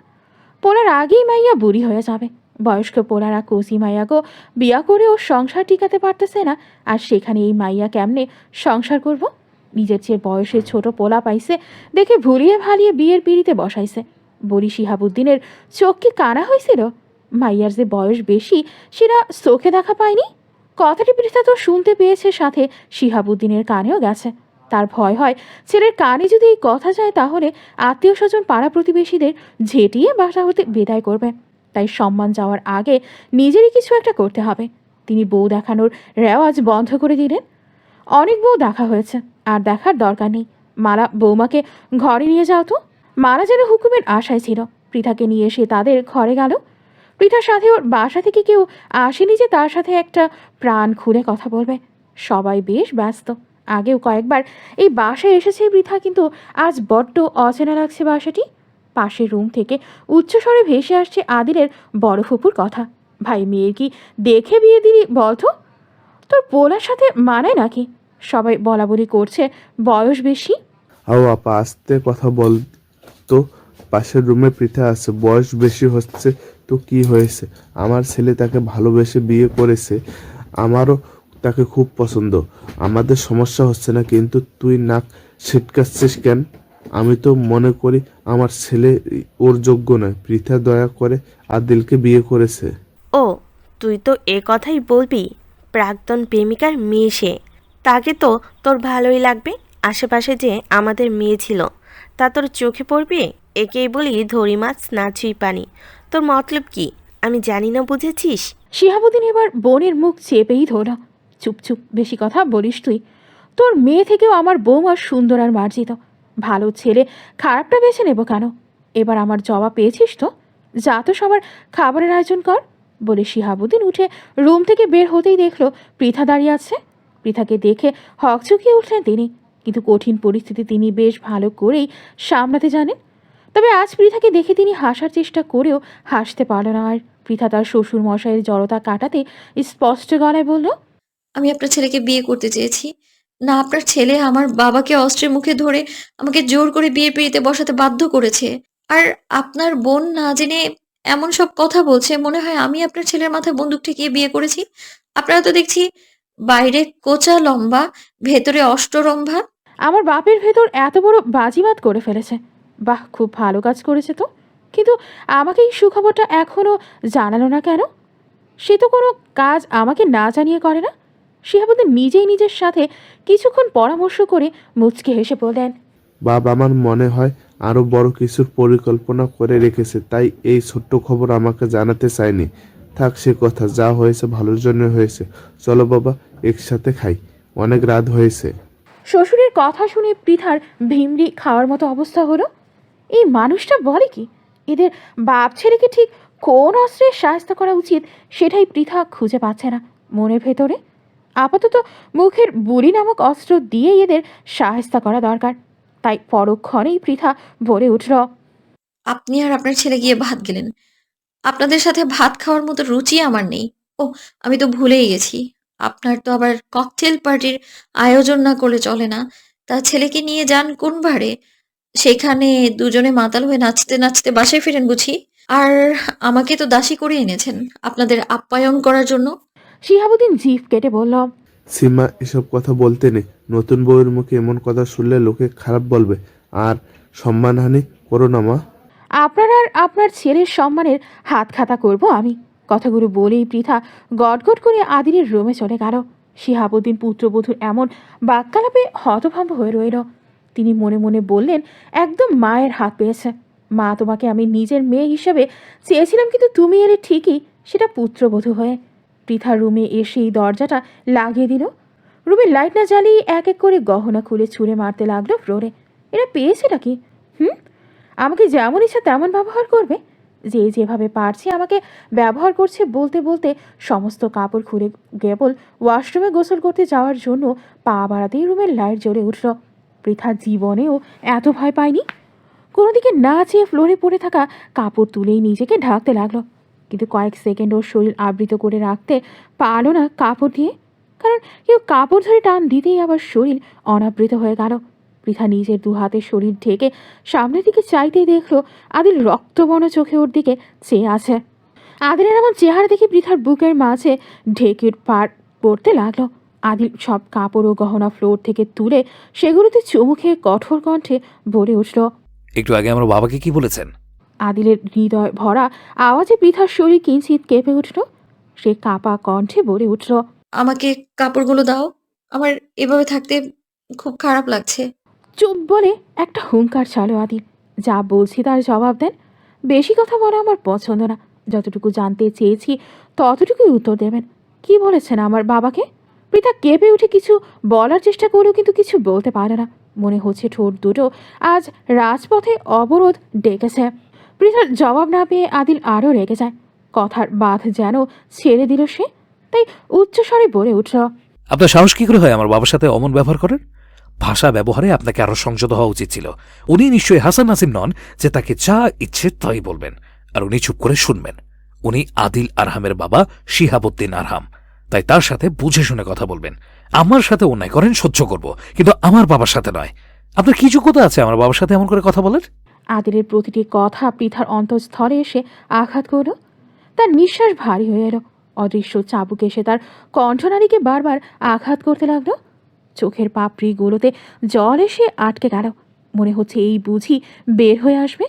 পোলার আগেই মাইয়া বুড়ি হয়ে যাবে। বয়স্ক পোলারা কোসি মাইয়াকেও বিয়া করেও সংসার টিকাতে পারতেছে না, আর সেখানে এই মাইয়া কেমনে সংসার করব? নিজের চেয়ে বয়সে ছোট পোলা পাইছে দেখে ভুলিয়ে ভালিয়ে বিয়ের পিড়িতে বসাইছে। বলি শিহাবুদ্দিনের চোখ কি কানা হয়েছিল? মাইয়ার যে বয়স বেশি সেটা চোখে দেখা পায়নি। কথাটি পৃথা তো শুনতে পেয়েছে, সাথে শিহাবুদ্দিনের কানেও গেছে। তার ভয় হয় ছেলের কানে যদি এই কথা যায় তাহলে আত্মীয় স্বজন পাড়া প্রতিবেশীদের ঝেঁটিয়ে বাসা হতে বিদায় করবে। তাই সম্মান যাওয়ার আগে নিজেরই কিছু একটা করতে হবে। তিনি বউ দেখানোর রেওয়াজ বন্ধ করে দিলেন। অনেক বউ দেখা হয়েছে, আর দেখার দরকার নেই। মালা বৌমাকে ঘরে নিয়ে যাও তো। মালা যেন হুকুমের আশায় ছিল। পৃথাকে নিয়ে এসে তাদের ঘরে গেল। পৃথার সাথে ওর বাসা থেকে কেউ আসেনি যে তার সাথে একটা প্রাণ খুলে কথা বলবে। সবাই বেশ ব্যস্ত। আগেও কয়েকবার এই বাসায় এসেছে পৃথা, কিন্তু আজ বড্ড অচেনা লাগছে বাসাটি। পাশের রুম থেকে উচ্চস্বরে ভেসে আসছে আদিলের বড় ফুপুর কথা, ভাই মেয়ের কি দেখে বিয়ে দিলি বলতো? তোর পোলার সাথে মানায় নাকি? সবাই বলা বলি করছে বয়স বেশি। আও আপা, আস্তে কথা বল তো। পাশের রুমে পৃথা আছে, বয়স বেশি হচ্ছে তো কি হয়েছে? আমার ছেলে তাকে ভালোবেসে বিয়ে করেছে, আমারও তাকে খুব পছন্দ। আমাদের সমস্যা হচ্ছে না, কিন্তু তুই নাক ছিটকাচ্ছিস কেন? আমি তো মনে করি আমার ছেলে ওর যোগ্য নয়। পৃথা দয়া করে আদিলকে বিয়ে করেছে। ও, তুই তো এ কথাই বলবি? প্রাক্তন প্রেমিকার মেয়ে সে, তাকে তো তোর ভালোই লাগবে। আশেপাশে যে আমাদের মেয়ে ছিল তা তোর চোখে পড়বে? একেই বলি ধরি মাছ না ছুঁই পানি। তোর মতলব কি আমি জানি না, বুঝেছিস? শিহাবুদ্দিন এবার বোনের মুখ চেপেই ধরল। চুপ চুপ, বেশি কথা বলিস তুই। তোর মেয়ে থেকেও আমার বৌমা সুন্দর আর মার্জিত। ভালো ছেলে খারাপটা বেছে নেব কেন? এবার আমার জবাব পেয়েছিস তো? যা তো সবার খাবারের আয়োজন কর। বলে শিহাবুদ্দিন উঠে রুম থেকে বের হতেই দেখল পৃথা দাঁড়িয়ে আছে। পৃথাকে দেখে হকচকিয়ে উঠলেন তিনি, কিন্তু কঠিন পরিস্থিতি তিনি বেশ ভালো করেই সামলাতে জানেন। তবে আজ পৃথাকে দেখে তিনি হাসার চেষ্টা করেও হাসতে পারল না। আর পৃথা তার শ্বশুর মশাইয়ের জড়তা কাটাতে স্পষ্ট গলায় বলল, আমি আপনার ছেলেকে বিয়ে করতে চেয়েছি না, আপনার ছেলে আমার বাবাকে অস্ত্রের মুখে ধরে আমাকে জোর করে বিয়ের পিড়িতে বসাতে বাধ্য করেছে। আর আপনার বোন না জেনে এমন সব কথা বলছে, মনে হয় আমি আপনার ছেলের মাথায় বন্দুক ঠেকিয়ে বিয়ে করেছি। আপনারা তো দেখছি বাইরে কোঁচা লম্বা, ভেতরে অষ্টরম্ভা। আমার বাপের ভেতর এত বড় বাজিমাত করে ফেলেছে। বাহ, খুব ভালো কাজ করেছে তো। কিন্তু আমাকে এই সুখবরটা এখনও জানালো না কেন? সে তো কোনো কাজ আমাকে না জানিয়ে করে না। শিহাবুদ্দিন নিজেই নিজের সাথে কিছুক্ষণ পরামর্শ করে মুচকে হেসে বললেন, বাবা, আমার মনে হয় আরো বড় কিছুর পরিকল্পনা করে রেখেছে, তাই এই ছোট্ট খবর আমাকে জানাতে চায়নি। থাক সে কথা, যা হয়েছে ভালোর জন্য হয়েছে। চলো বাবা, একসাথে খাই, অনেক রাত হয়েছে। শ্বশুরের কথা শুনে পৃথার ভিমড়ি খাওয়ার মতো অবস্থা হলো। এই মানুষটা বলে কি? এদের বাপ ছেলেকে ঠিক কোন অস্ত্রের সাহায্য করা উচিত সেটাই পৃথা খুঁজে পাচ্ছে না মনের ভেতরে। আপাতত মুখের বুলি নামক অস্ত্র দিয়ে এদের সাহায্য করা দরকার। তাই পরক্ষণেই পৃথা বলে উঠল, আপনি আর আপনার ছেলে গিয়ে ভাত গেলেন। আপনাদের সাথে ভাত খাওয়ার মতো রুচি আমার নেই। ও, আমি তো ভুলেই গেছি। আপনার তো আবার ককটেল পার্টির আয়োজন না করলে চলে না। তা ছেলেকে নিয়ে যান কোন ভারে? সেখানে দুজনে মাতাল হয়ে নাচতে নাচতে বাসায় ফিরেন বুঝি? আর আমাকে তো দাসী করে এনেছেন আপনাদের আপ্যায়ন করার জন্য। শিহাবুদ্দিন জিভ কেটে বলল, সীমা, এসব কথা বলতে নেই। নতুন বউয়ের মুখে এমন কথা শুনলে লোকে খারাপ বলবে। আর সম্মানহানি করো না মা। আপনার আর আপনার ছেলের সম্মানের হাত খাতা করব আমি। কথাগুলো বলেই পৃথা গটগট করে আদিলের রুমে চলে গেল। শিহাবুদ্দিন পুত্রবধূর এমন বাক্যালাপে হতভম্ব হয়ে রইল। তিনি মনে মনে বললেন, একদম মায়ের হাত পেয়েছে। মা, তোমাকে আমি নিজের মেয়ে হিসেবে চেয়েছিলাম, কিন্তু তুমি এলে ঠিকই, সেটা পুত্রবধূ হয়ে। পৃথা রুমে এসেই দরজাটা লাগিয়ে দিল। রুমের লাইট না জ্বালিয়ে এক এক করে গহনা খুলে ছুঁড়ে মারতে লাগলো ফ্লোরে। এরা পেয়েছেটা কি? আমাকে যেমন ইচ্ছা তেমন ব্যবহার করবে? যে যেভাবে পারছে আমাকে ব্যবহার করছে বলতে বলতে সমস্ত কাপড় খুলে কেবল ওয়াশরুমে গোসল করতে যাওয়ার জন্য পা বাড়াতেই রুমের লাইট জ্বলে উঠল। পৃথা জীবনেও এত ভয় পায়নি। কোনো দিকে না চেয়ে ফ্লোরে পড়ে থাকা কাপড় তুলেই নিজেকে ঢাকতে লাগলো, কিন্তু কয়েক সেকেন্ড ওর শরীর আবৃত করে রাখতে পারল না কাপড় দিয়ে। কারণ কেউ কাপড় ধরে টান দিতেই আবার শরীর অনাবৃত হয়ে গেল। পৃথা নিজের দু হাতে শরীর ঢেকে সামনের দিকে চাইতেই দেখলো আদিল রক্তবর্ণ চোখে ওর দিকে চেয়ে আছে। আদিলের এমন চেহারা দেখে পৃথার বুকের মাঝে ঢেকে পার পড়তে লাগলো। আদিল সব কাপড় ও গহনা ফ্লোর থেকে তুলে সেগুলোতে চুমু খেয়ে কঠোর কণ্ঠে বলে উঠল, একটু আগে আমার বাবাকে কি বলেছেন? আদিলের হৃদয় ভরা আওয়াজে পৃথার শরীর কিঞ্চিত কেঁপে উঠল। সে কাঁপা কণ্ঠে বলে উঠল, আমাকে কাপড়গুলো দাও। আমার এভাবে থাকতে খুব খারাপ লাগছে। চুপ বলে একটা হুঙ্কার ছাড়ো আদিল। যা বলছি তার জবাব দেন। বেশি কথা বলা আমার পছন্দ না। যতটুকু জানতে চেয়েছি ততটুকুই উত্তর দেবেন। কি বলেছেন আমার বাবাকে? পৃথা কেঁপে উঠে কিছু বলার চেষ্টা করলেও কিন্তু কিছু বলতে পারে না। মনে হচ্ছে ঠোঁট দুটো আজ রাজপথে অবরোধ ডেকেছে। পৃথার জবাব না পেয়ে আদিল আরও রেগে যায়। কথার বাঁধ যেন ছেড়ে দিল সে। তাই উচ্চস্বরে বলে উঠল, আপনার সাহস কি করে হয় আমার বাবার সাথে অমন ব্যবহার করেন? ভাষা ব্যবহারে আপনাকে আরো সংযত হওয়া উচিত ছিল। উনি নিশ্চয়ই হাসান নাসিম নন যে তাকে যা ইচ্ছে তাই বলবেন, আর উনি চুপ করে শুনবেন। উনি আদিল আরহামের বাবা শিহাবুদ্দিন আরহাম, তাই তার সাথে বুঝে শুনে কথা বলবেন। আমার সাথে অন্যায় করেন সহ্য করব, কিন্তু আমার বাবার সাথে নয়। আপনার কি যোগ্যতা আছে আমার বাবার সাথে এমন করে কথা বলেন? আদিলের প্রতিটি কথা পৃথার অন্তঃস্থলে এসে আঘাত করল। তার নিঃশ্বাস ভারী হয়ে এলো। অদৃশ্য চাবুক এসে তার কণ্ঠনালীকে বারবার আঘাত করতে লাগলো। চোখের পাপড়িগুলোতে জল এসে আটকে গেল। মনে হচ্ছে এই বুঝি বের হয়ে আসবে।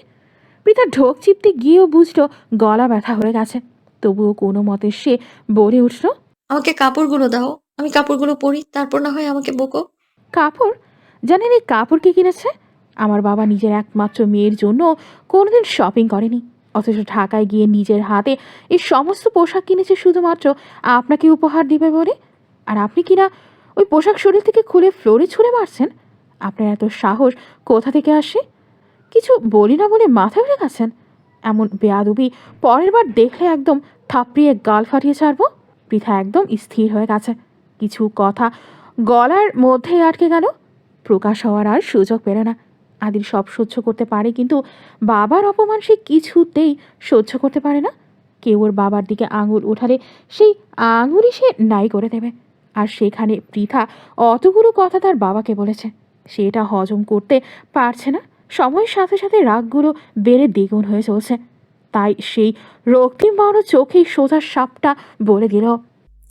পৃথা ঢোক চিপতে গিয়েও বুঝলো গলা ব্যথা হয়ে গেছে। তবুও কোনো মতে সে বলে উঠল, আমাকে কাপড়গুলো দাও। আমি কাপড়গুলো পরি, তারপর না হয় আমাকে বকো। কাপড়? জানেন এই কাপড় কে কিনেছে? আমার বাবা নিজের একমাত্র মেয়ের জন্য কোনোদিন শপিং করেনি, অথচ ঢাকায় গিয়ে নিজের হাতে এই সমস্ত পোশাক কিনেছে শুধুমাত্র আপনাকে উপহার দিবে বলে। আর আপনি কিনা ওই পোশাক শরীর থেকে খুলে ফ্লোরে ছুঁড়ে মারছেন। আপনার এত সাহস কোথা থেকে আসে? কিছু বলি না বলে মাথা উঠে গেছেন। এমন বেয়াদবি পরের বার দেখলে একদম থাপড়িয়ে গাল ফাটিয়ে ছাড়বো। পৃথা একদম স্থির হয়ে গেছে। কিছু কথা গলার মধ্যে আটকে গেল, প্রকাশ হওয়ার আর সুযোগ পেল না। আদিল সব সহ্য করতে পারে, কিন্তু বাবার অপমান সে কিছুতেই সহ্য করতে পারে না। কেউ ওর বাবার দিকে আঙুল উঠালে সেই আঙুলই সে নাই করে দেবে। আর সেখানে পৃথা অতগুলো কথা তার বাবাকে বলেছে, সেটা হজম করতে পারছে না। সময়ের সাথে সাথে রাগগুলো বেড়ে দ্বিগুণ হয়ে চলছে। তাই সেই রক্তিম বড় চোখেই সোজা সাপটা বলে দিল,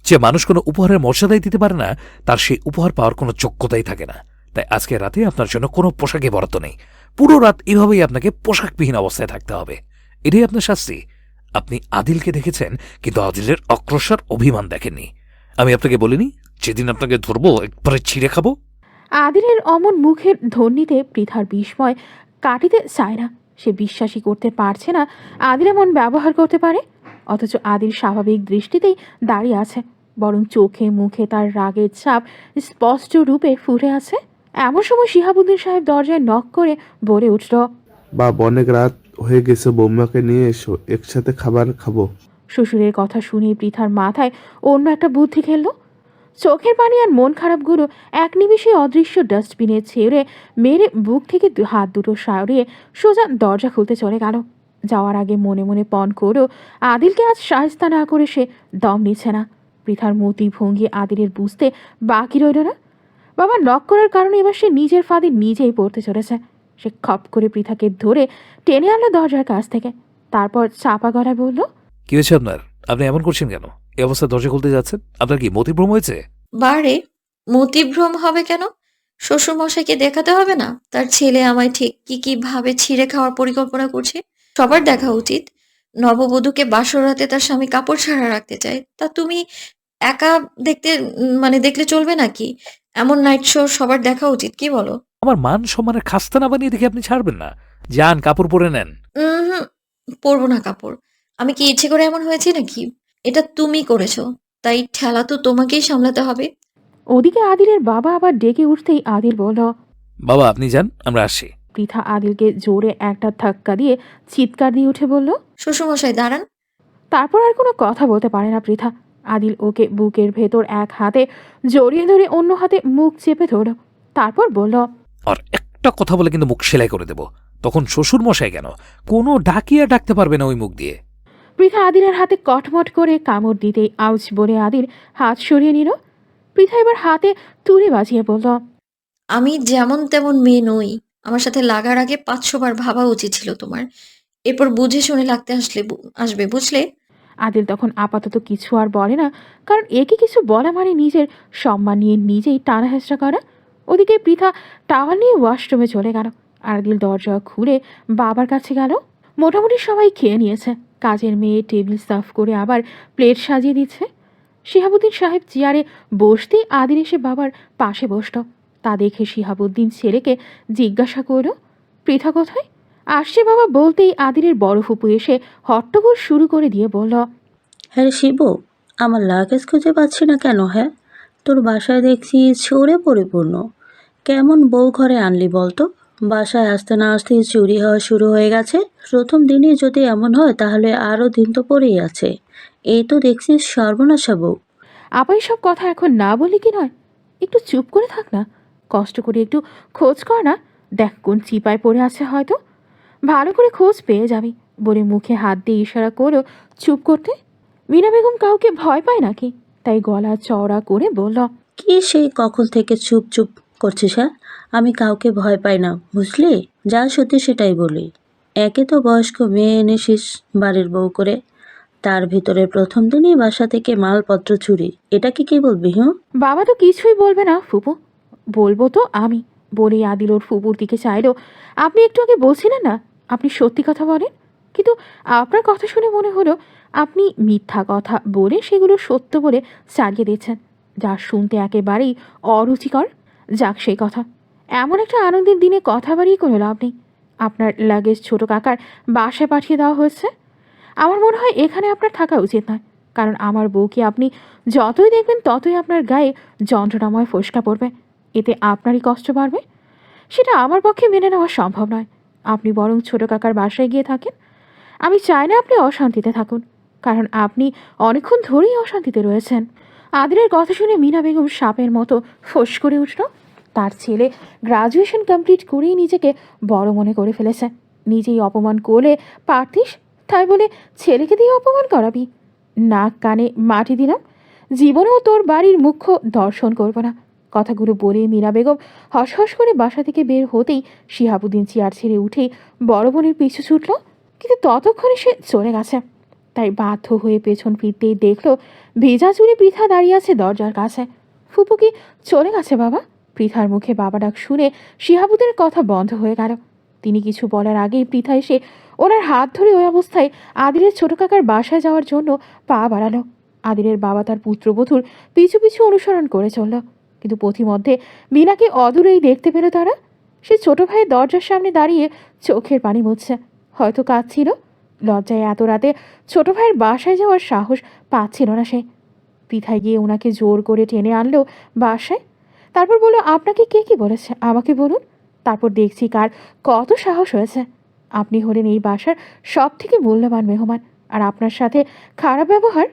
যে মানুষ কোনো উপহারের মর্যাদাই দিতে পারে না, তার সেই উপহার পাওয়ার কোনো যোগ্যতাই থাকে না। তাই আজকে রাতে আপনার জন্য কোনো পোশাকে বরাদ্দ নেই। পুরো রাত এভাবেই আপনাকে পোশাকবিহীন অবস্থায় থাকতে হবে। এটাই আপনার শাস্তি। আপনি আদিলকে দেখেছেন, কিন্তু আদিলের অক্রোশার অভিমান দেখেননি। আমি আপনাকে বলিনি যেদিন আপনাকে ধরবো একবারে ছিঁড়ে খাবো? আদিলের অমন মুখের ধ্বনিতে পৃথার বিস্ময় কাটিতে চায় না। সে বিশ্বাসই করতে পারছে না আদিল এমন ব্যবহার করতে পারে। অথচ আদিল স্বাভাবিক দৃষ্টিতেই দাঁড়িয়ে আছে, বরং চোখে মুখে তার রাগের ছাপ স্পষ্ট রূপে ফুটে আছে। এমন সময় শিহাবুদ্দিন সাহেব দরজায় নক করে বলে উঠল, অনেক রাত হয়ে গেছে, বৌমাকে নিয়ে এসো, একসাথে খাবার খাবো। শ্বশুরের কথা শুনে পৃথার মাথায় অন্য একটা বুদ্ধি খেললো। চোখের পানি আর মন খারাপগুলো এক নিমিষে অদৃশ্য ডাস্টবিনে ছেড়ে মেরে বুক থেকে হাত দুটো সারিয়ে সোজা দরজা খুলতে চলে গেল। যাওয়ার আগে মনে মনে পণ করো আদিলকে আজ সায়স্তা না করে সে দম নিচ্ছে না। পৃথার মতি ভঙ্গি আদিলের বুঝতে বাকি রইল না। বাবা নক করার কারণে এবার সে নিজের ফাঁদে নিজেই পড়তে চলেছে। সে খপ করে পৃথাকে ধরে টেনে আনলো দরজার কাছ থেকে, তারপর চাপা গলায় বলল, কি হয়েছে আপনার? আপনি এমন করছেন কেন? এই অবস্থায় দরজা খুলতে যাচ্ছেন? আপনার কি মতিভ্রম হয়েছে? বারে মতিভ্রম হবে কেন? শ্বশুর মশাইকে দেখাতে হবে না তার ছেলে আমায় ঠিক কি কি ভাবে ছিঁড়ে খাওয়ার পরিকল্পনা করছে? সবার দেখা উচিত। নববধূকে বাসর রাতে তার স্বামী কাপড় ছাড়া রাখতে চায়, তা তুমি একা দেখতে মানে দেখলে চলবে নাকি? এমন নাইট শো সবার দেখা উচিত, কি বলো? আমার মান সম্মানের খাস্তা না বানিয়ে দেখে আপনি ছাড়বেন না। যান, কাপড় পরে নেন। হুম, পরবো না কাপড়। আমি কি ইচ্ছে করে এমন হয়েছে নাকি? এটা তুমি করেছো, তাই ঠেলা তো তোমাকেই সামলাতে হবে। ওদিকে আদিলের বাবা আবার ডেকে উঠতেই আদিল বলল, বাবা আপনি যান, আমরা আসি। পৃথা আদিলকে জোরে একটা ধাক্কা দিয়ে চিৎকার দিয়ে উঠে বলল। শ্বশুরমশাই দাঁড়ান। তারপর আর কোনো কথা বলতে পারে না পৃথা। আদিল ওকে বুকের ভেতর এক হাতে জড়িয়ে ধরে অন্য হাতে মুখ চেপে ধরল, তারপর বলল, আর একটা কথা বলে কিন্তু মুখ সেলাই করে দেব। তখন শ্বশুর মশাই কেন, কোনো ডাকিয়া ডাকতে পারবে না ওই মুখ দিয়ে। পৃথা আদিলের হাতে কটমট করে কামড় দিতেই আউচ বলে আদিল হাত সরিয়ে নিল। পৃথা এবার হাতে তুড়ি বাজিয়ে বলল, আমি যেমন তেমন মেয়ে নই। আমার সাথে লাগার আগে ৫০০ বার ভাবা উচিত ছিল তোমার। এরপর বুঝে শুনে লাগতে আসবে, বুঝলে? আদিল তখন আপাতত কিছু আর বলে না, কারণ একে কিছু বলা মানে নিজের সম্মান নিয়ে নিজেই টানা হেঁচড়া করা। ওদিকে পৃথা টাওয়াল নিয়ে ওয়াশরুমে চলে গেল। আদিল দরজা খুলে বাবার কাছে গেল। মোটামুটি সবাই খেয়ে নিয়েছে। কাজের মেয়ে টেবিল সাফ করে আবার প্লেট সাজিয়ে দিচ্ছে। শিহাবুদ্দিন সাহেব চেয়ারে বসতেই আদিল এসে বাবার পাশে বসল। তা দেখে শিহাবুদ্দিন ছেলেকে জিজ্ঞাসা করল, পৃথা কোথায়? আসছে বাবা বলতেই আদিলের বড় ফুপু এসে হট্টগোল শুরু করে দিয়ে বলল, হ্যাঁ রে শিবু, আমার লাগেজ খুঁজে পাচ্ছি না কেন? হ্যাঁ, তোর বাসায় দেখছি ছড়ে পরিপূর্ণ। কেমন বউ ঘরে আনলি বলতো? বাসায় আসতে না আসতেই চুরি হওয়া শুরু হয়ে গেছে। প্রথম দিনই যদি এমন হয় তাহলে আরও দিন তো পড়েই আছে। এই তো দেখছিস সর্বনাশা বউ। আপাই সব কথা এখন না বলি কি নয়? একটু চুপ করে থাক না, কষ্ট করে একটু খোঁজ কর না, দেখ কোন চিপায় পড়ে আছে, হয়তো ভালো করে খোঁজ পেয়ে যাবি বলে মুখে হাত দিয়ে ইশারা করো চুপ করতে। মিনা বেগম কাউকে ভয় পায় নাকি? তাই গলা চওড়া করে বলল, কি সেই কখন থেকে চুপ চুপ করছিস? হ্যাঁ, আমি কাউকে ভয় পাই না, বুঝলি? যা সত্যি সেটাই বলি। একে তো বয়স্ক মেয়ে এনেছিস বাড়ির বউ করে, তার ভিতরে প্রথম দিনই বাসা থেকে মালপত্র চুরি। এটাকে কি বলবি? হুঁ, বাবা তো কিছুই বলবে না ফুপু, বলবো তো আমি। বলেই আদিল ওর ফুপুর দিকে চাইলো, আপনি একটু আগে বলছিলেন না আপনি সত্যি কথা বলেন, কিন্তু আপনার কথা শুনে মনে হলো আপনি মিথ্যা কথা বলে সেগুলো সত্য বলে চালিয়ে দিচ্ছেন, যা শুনতে একেবারেই অরুচিকর। যাক সেই কথা, এমন একটা আনন্দের দিনে কথা বাড়িয়ে কোনো লাভ নেই। আপনার লাগেজ ছোট কাকার বাসায় পাঠিয়ে দেওয়া হয়েছে। আমার মনে হয় এখানে আপনার থাকা উচিত নয়, কারণ আমার বউকে আপনি যতই দেখবেন ততই আপনার গায়ে যন্ত্রণাময় ফোসকা পড়বে, এতে আপনারই কষ্ট বাড়বে। সেটা আমার পক্ষে মেনে নেওয়া সম্ভব নয়। আপনি বরং ছোট কাকার বাসায় গিয়ে থাকেন। আমি চাই না আপনি অশান্তিতে থাকুন, কারণ আপনি অনেকক্ষণ ধরেই অশান্তিতে রয়েছেন। আদিলের কথা শুনে মিনা বেগম সাপের মতো ফোঁস করে উঠল। তার ছেলে গ্রাজুয়েশন কমপ্লিট করেই নিজেকে বড় মনে করে ফেলেছে। নিজেই অপমান করলে পারতিস, তাই বলে ছেলেকে দিয়ে অপমান করাবি? নাক কানে মাটি দিলাম, জীবনেও তোর বাড়ির মুখ্য দর্শন করব না। কথাগুলো বলে মীরা বেগম হস করে বাসা থেকে বের হতেই শিহাবুদ্দিন চেয়ার ছেড়ে উঠেই বড় বোনের পিছু ছুটল, কিন্তু ততক্ষণে সে চলে গেছে। তাই বাধ্য হয়ে পেছন ফিরতেই দেখলো ভেজা চুড়ে পৃথা দাঁড়িয়ে আছে দরজার কাছে। ফুপু কি চলে গেছে বাবা? পৃথার মুখে বাবা ডাক শুনে শিহাবুদ্দিনের কথা বন্ধ হয়ে গেল। তিনি কিছু বলার আগেই পৃথা এসে ওনার হাত ধরে ওই অবস্থায় আদিলের ছোট কাকার বাসায় যাওয়ার জন্য পা বাড়ালো। আদিলের বাবা তার পুত্রবধূর পিছু পিছু অনুসরণ করে চলল, কিন্তু পথিমধ্যে মিনাকে অদূরেই দেখতে পেল তারা। সে ছোট ভাইয়ের দরজার সামনে দাঁড়িয়ে চোখের পানি মুছছে, হয়তো কাঁদছিল। লজ্জায় এত রাতে ছোট ভাইয়ের বাসায় যাওয়ার সাহস পাচ্ছিল না সে। পৃথায় গিয়ে ওনাকে জোর করে টেনে আনলো বাসায়। তারপর বলল, আপনাকে কে কি বলেছে আমাকে বলুন, তারপর দেখছি কার কত সাহস হয়েছে। আপনি হলেন এই বাসার সব থেকে মূল্যবান মেহমান, আর আপনার সাথে খারাপ ব্যবহার।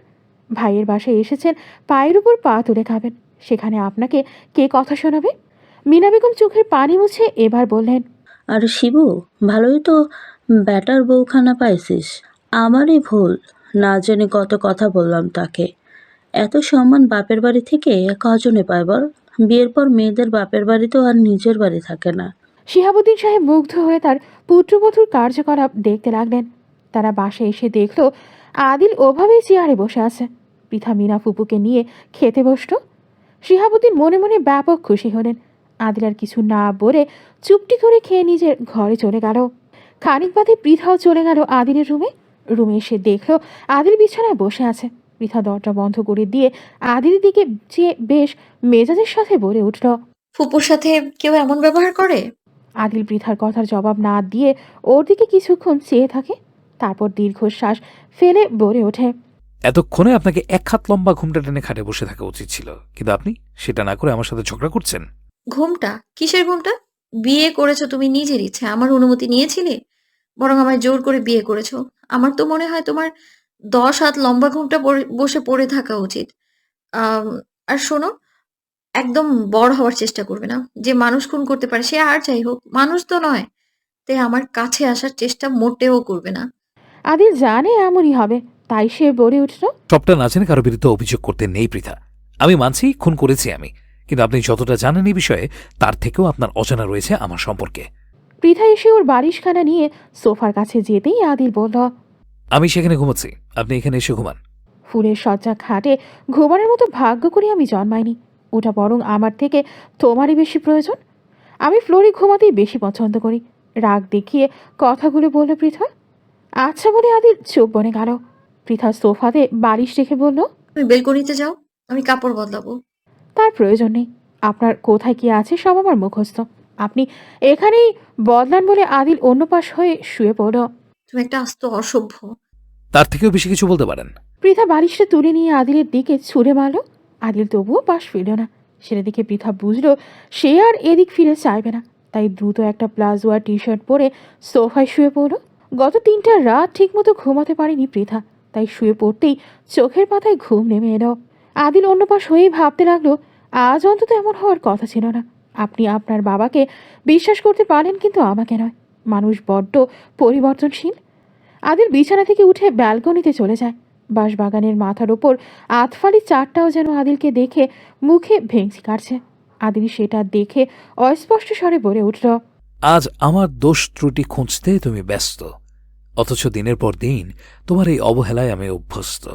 ভাইয়ের বাসায় এসেছেন, পায়ের উপর পা তুলে খাবেন, সেখানে আপনাকে কে কথা শোনাবে? মিনা বেগম চোখের পানি মুছে এবার বললেন, আর শিবু, ভালোই তো ব্যাটার বউখানা পাইছিস। আমারই ভুল, না জেনে কত কথা বললাম তাকে। এত সম্মান বাপের বাড়ি থেকে কজনে পায় বল? বিয়ের পর মেয়েদের বাপের বাড়ি তো আর নিজের বাড়ি থাকে না। শিহাবুদ্দিন সাহেব মুগ্ধ হয়ে তার পুত্রবধূর কার্যকলাপ দেখতে লাগলেন। তারা বাসায় এসে দেখল আদিল ওভাবেই চেয়ারে বসে আছে। পৃথা মিনা ফুপুকে নিয়ে খেতে বসল। শিহাবুদ্দিন মনে মনে ব্যাপক খুশি হলেন। আদিল আর কিছু না বলে চুপটি করে খেয়ে নিজের ঘরে চলে গেল। খানিক বাদে পৃথাও চলে গেল আদিলের রুমে। রুমে এসে দেখল আদিল বিছানায় বসে আছে। পৃথা দরজা বন্ধ করে দিয়ে আদিলের দিকে চেয়ে বেশ মেজাজের সাথে বলে উঠল, ফুপুর সাথে কেউ এমন ব্যবহার করে? আদিল পৃথার কথার জবাব না দিয়ে ওর দিকে কিছুক্ষণ চেয়ে থাকে, তারপর দীর্ঘশ্বাস ফেলে বলে ওঠে, এতক্ষণে আপনাকে এক হাত লম্বা ঘুমটা টেনে খাটে বসে থাকা উচিত ছিল, কিন্তু আপনি সেটা না করে আমার সাথে ঝগড়া করছেন। ঘুমটা? কিসের ঘুমটা? বিয়ে করেছো তুমি নিজের ইচ্ছে, আমার অনুমতি নিয়েছিলে? বরং আমায় জোর করে বিয়ে করেছো। আমার তো মনে হয় তোমার 10 হাত লম্বা ঘুমটা বসে পড়ে থাকা উচিত। আম, আর শোনো, একদম বড় হওয়ার চেষ্টা করবে না। যে মানুষ খুন করতে পারে সে আর যাই হোক মানুষ তো নয়, তাই আমার কাছে আসার চেষ্টা মোটেও করবে না। আদিল জানে এমনই হবে, তাই সে বলে উঠল, সবটা না জেনে কারো বিরুদ্ধে অভিযোগ করতে নেই পৃথা। আমি মানছি খুন করেছি আমি, কিন্তু আপনি যতটা জানেন এই বিষয়ে তার থেকেও আপনার অজানা রয়েছে আমার সম্পর্কে। পৃথা এসে ওর বালিশখানা নিয়ে সোফার কাছে যেতেই আদিল বলল, আমি সেখানে ঘুমাচ্ছি, আপনি এখানে এসে ঘুমান। ফুলের শয্যা খাটে ঘুমানোর মতো ভাগ্য করে আমি জন্মাইনি, ওটা বরং আমার থেকে তোমারই বেশি প্রয়োজন। আমি ফ্লোরে ঘুমাতেই বেশি পছন্দ করি। রাগ দেখিয়ে কথাগুলো বলল পৃথা। আচ্ছা বলে আদিল চুপ বনে গেল। পৃথা সোফাতে বালিশ রেখে বলল, তুমি বেলকনিতে যাও, আমি কাপড় বদলাবো। তার প্রয়োজন নেই, আপনার কোথায় কি আছে সব আমার মুখস্থ, আপনি এখানেই বদলান বলে আদিল অন্য পাশ হয়ে শুয়ে পড়ল। তুমি একটা আস্ত অসভ্য। তার থেকেও বেশি কিছু বলতে পারেন। পৃথা বালিশটা তুলে নিয়ে আদিলের দিকে ছুঁড়ে মারল। আদিল তবুও পাশ ফিরল না। সেটা দেখে পৃথা বুঝল সে আর এদিক ফিরে চাইবে না, তাই দ্রুত একটা প্লাজো আর টি শার্ট পরে সোফায় শুয়ে পড়ল। গত 3টা রাত ঠিক মতো ঘুমাতে পারেনি পৃথা, তাই শুয়ে পড়তেই চোখের পাতায় ঘুম নেমে এলো। আদিল অন্য পাশ হয়েই ভাবতে লাগলো, আজ অন্তত এমন হওয়ার কথা ছিল না। আপনি আপনার বাবাকে বিশ্বাস করতে পারেন, কিন্তু আমাকে নয়। মানুষ বড্ড পরিবর্তনশীল। আদিল বিছানা থেকে উঠে ব্যালকনিতে চলে যায়। বাঁশবাগানের মাথার ওপর আতফালি চারটাও যেন আদিলকে দেখে মুখে ভেঙচি কাটছে। আদিল সেটা দেখে অস্পষ্ট স্বরে বলে উঠল, আজ আমার দোষ ত্রুটি খুঁজতে তুমি ব্যস্ত, অথচ দিনের পর দিন তোমার এই অবহেলায় আমি অভ্যস্ত।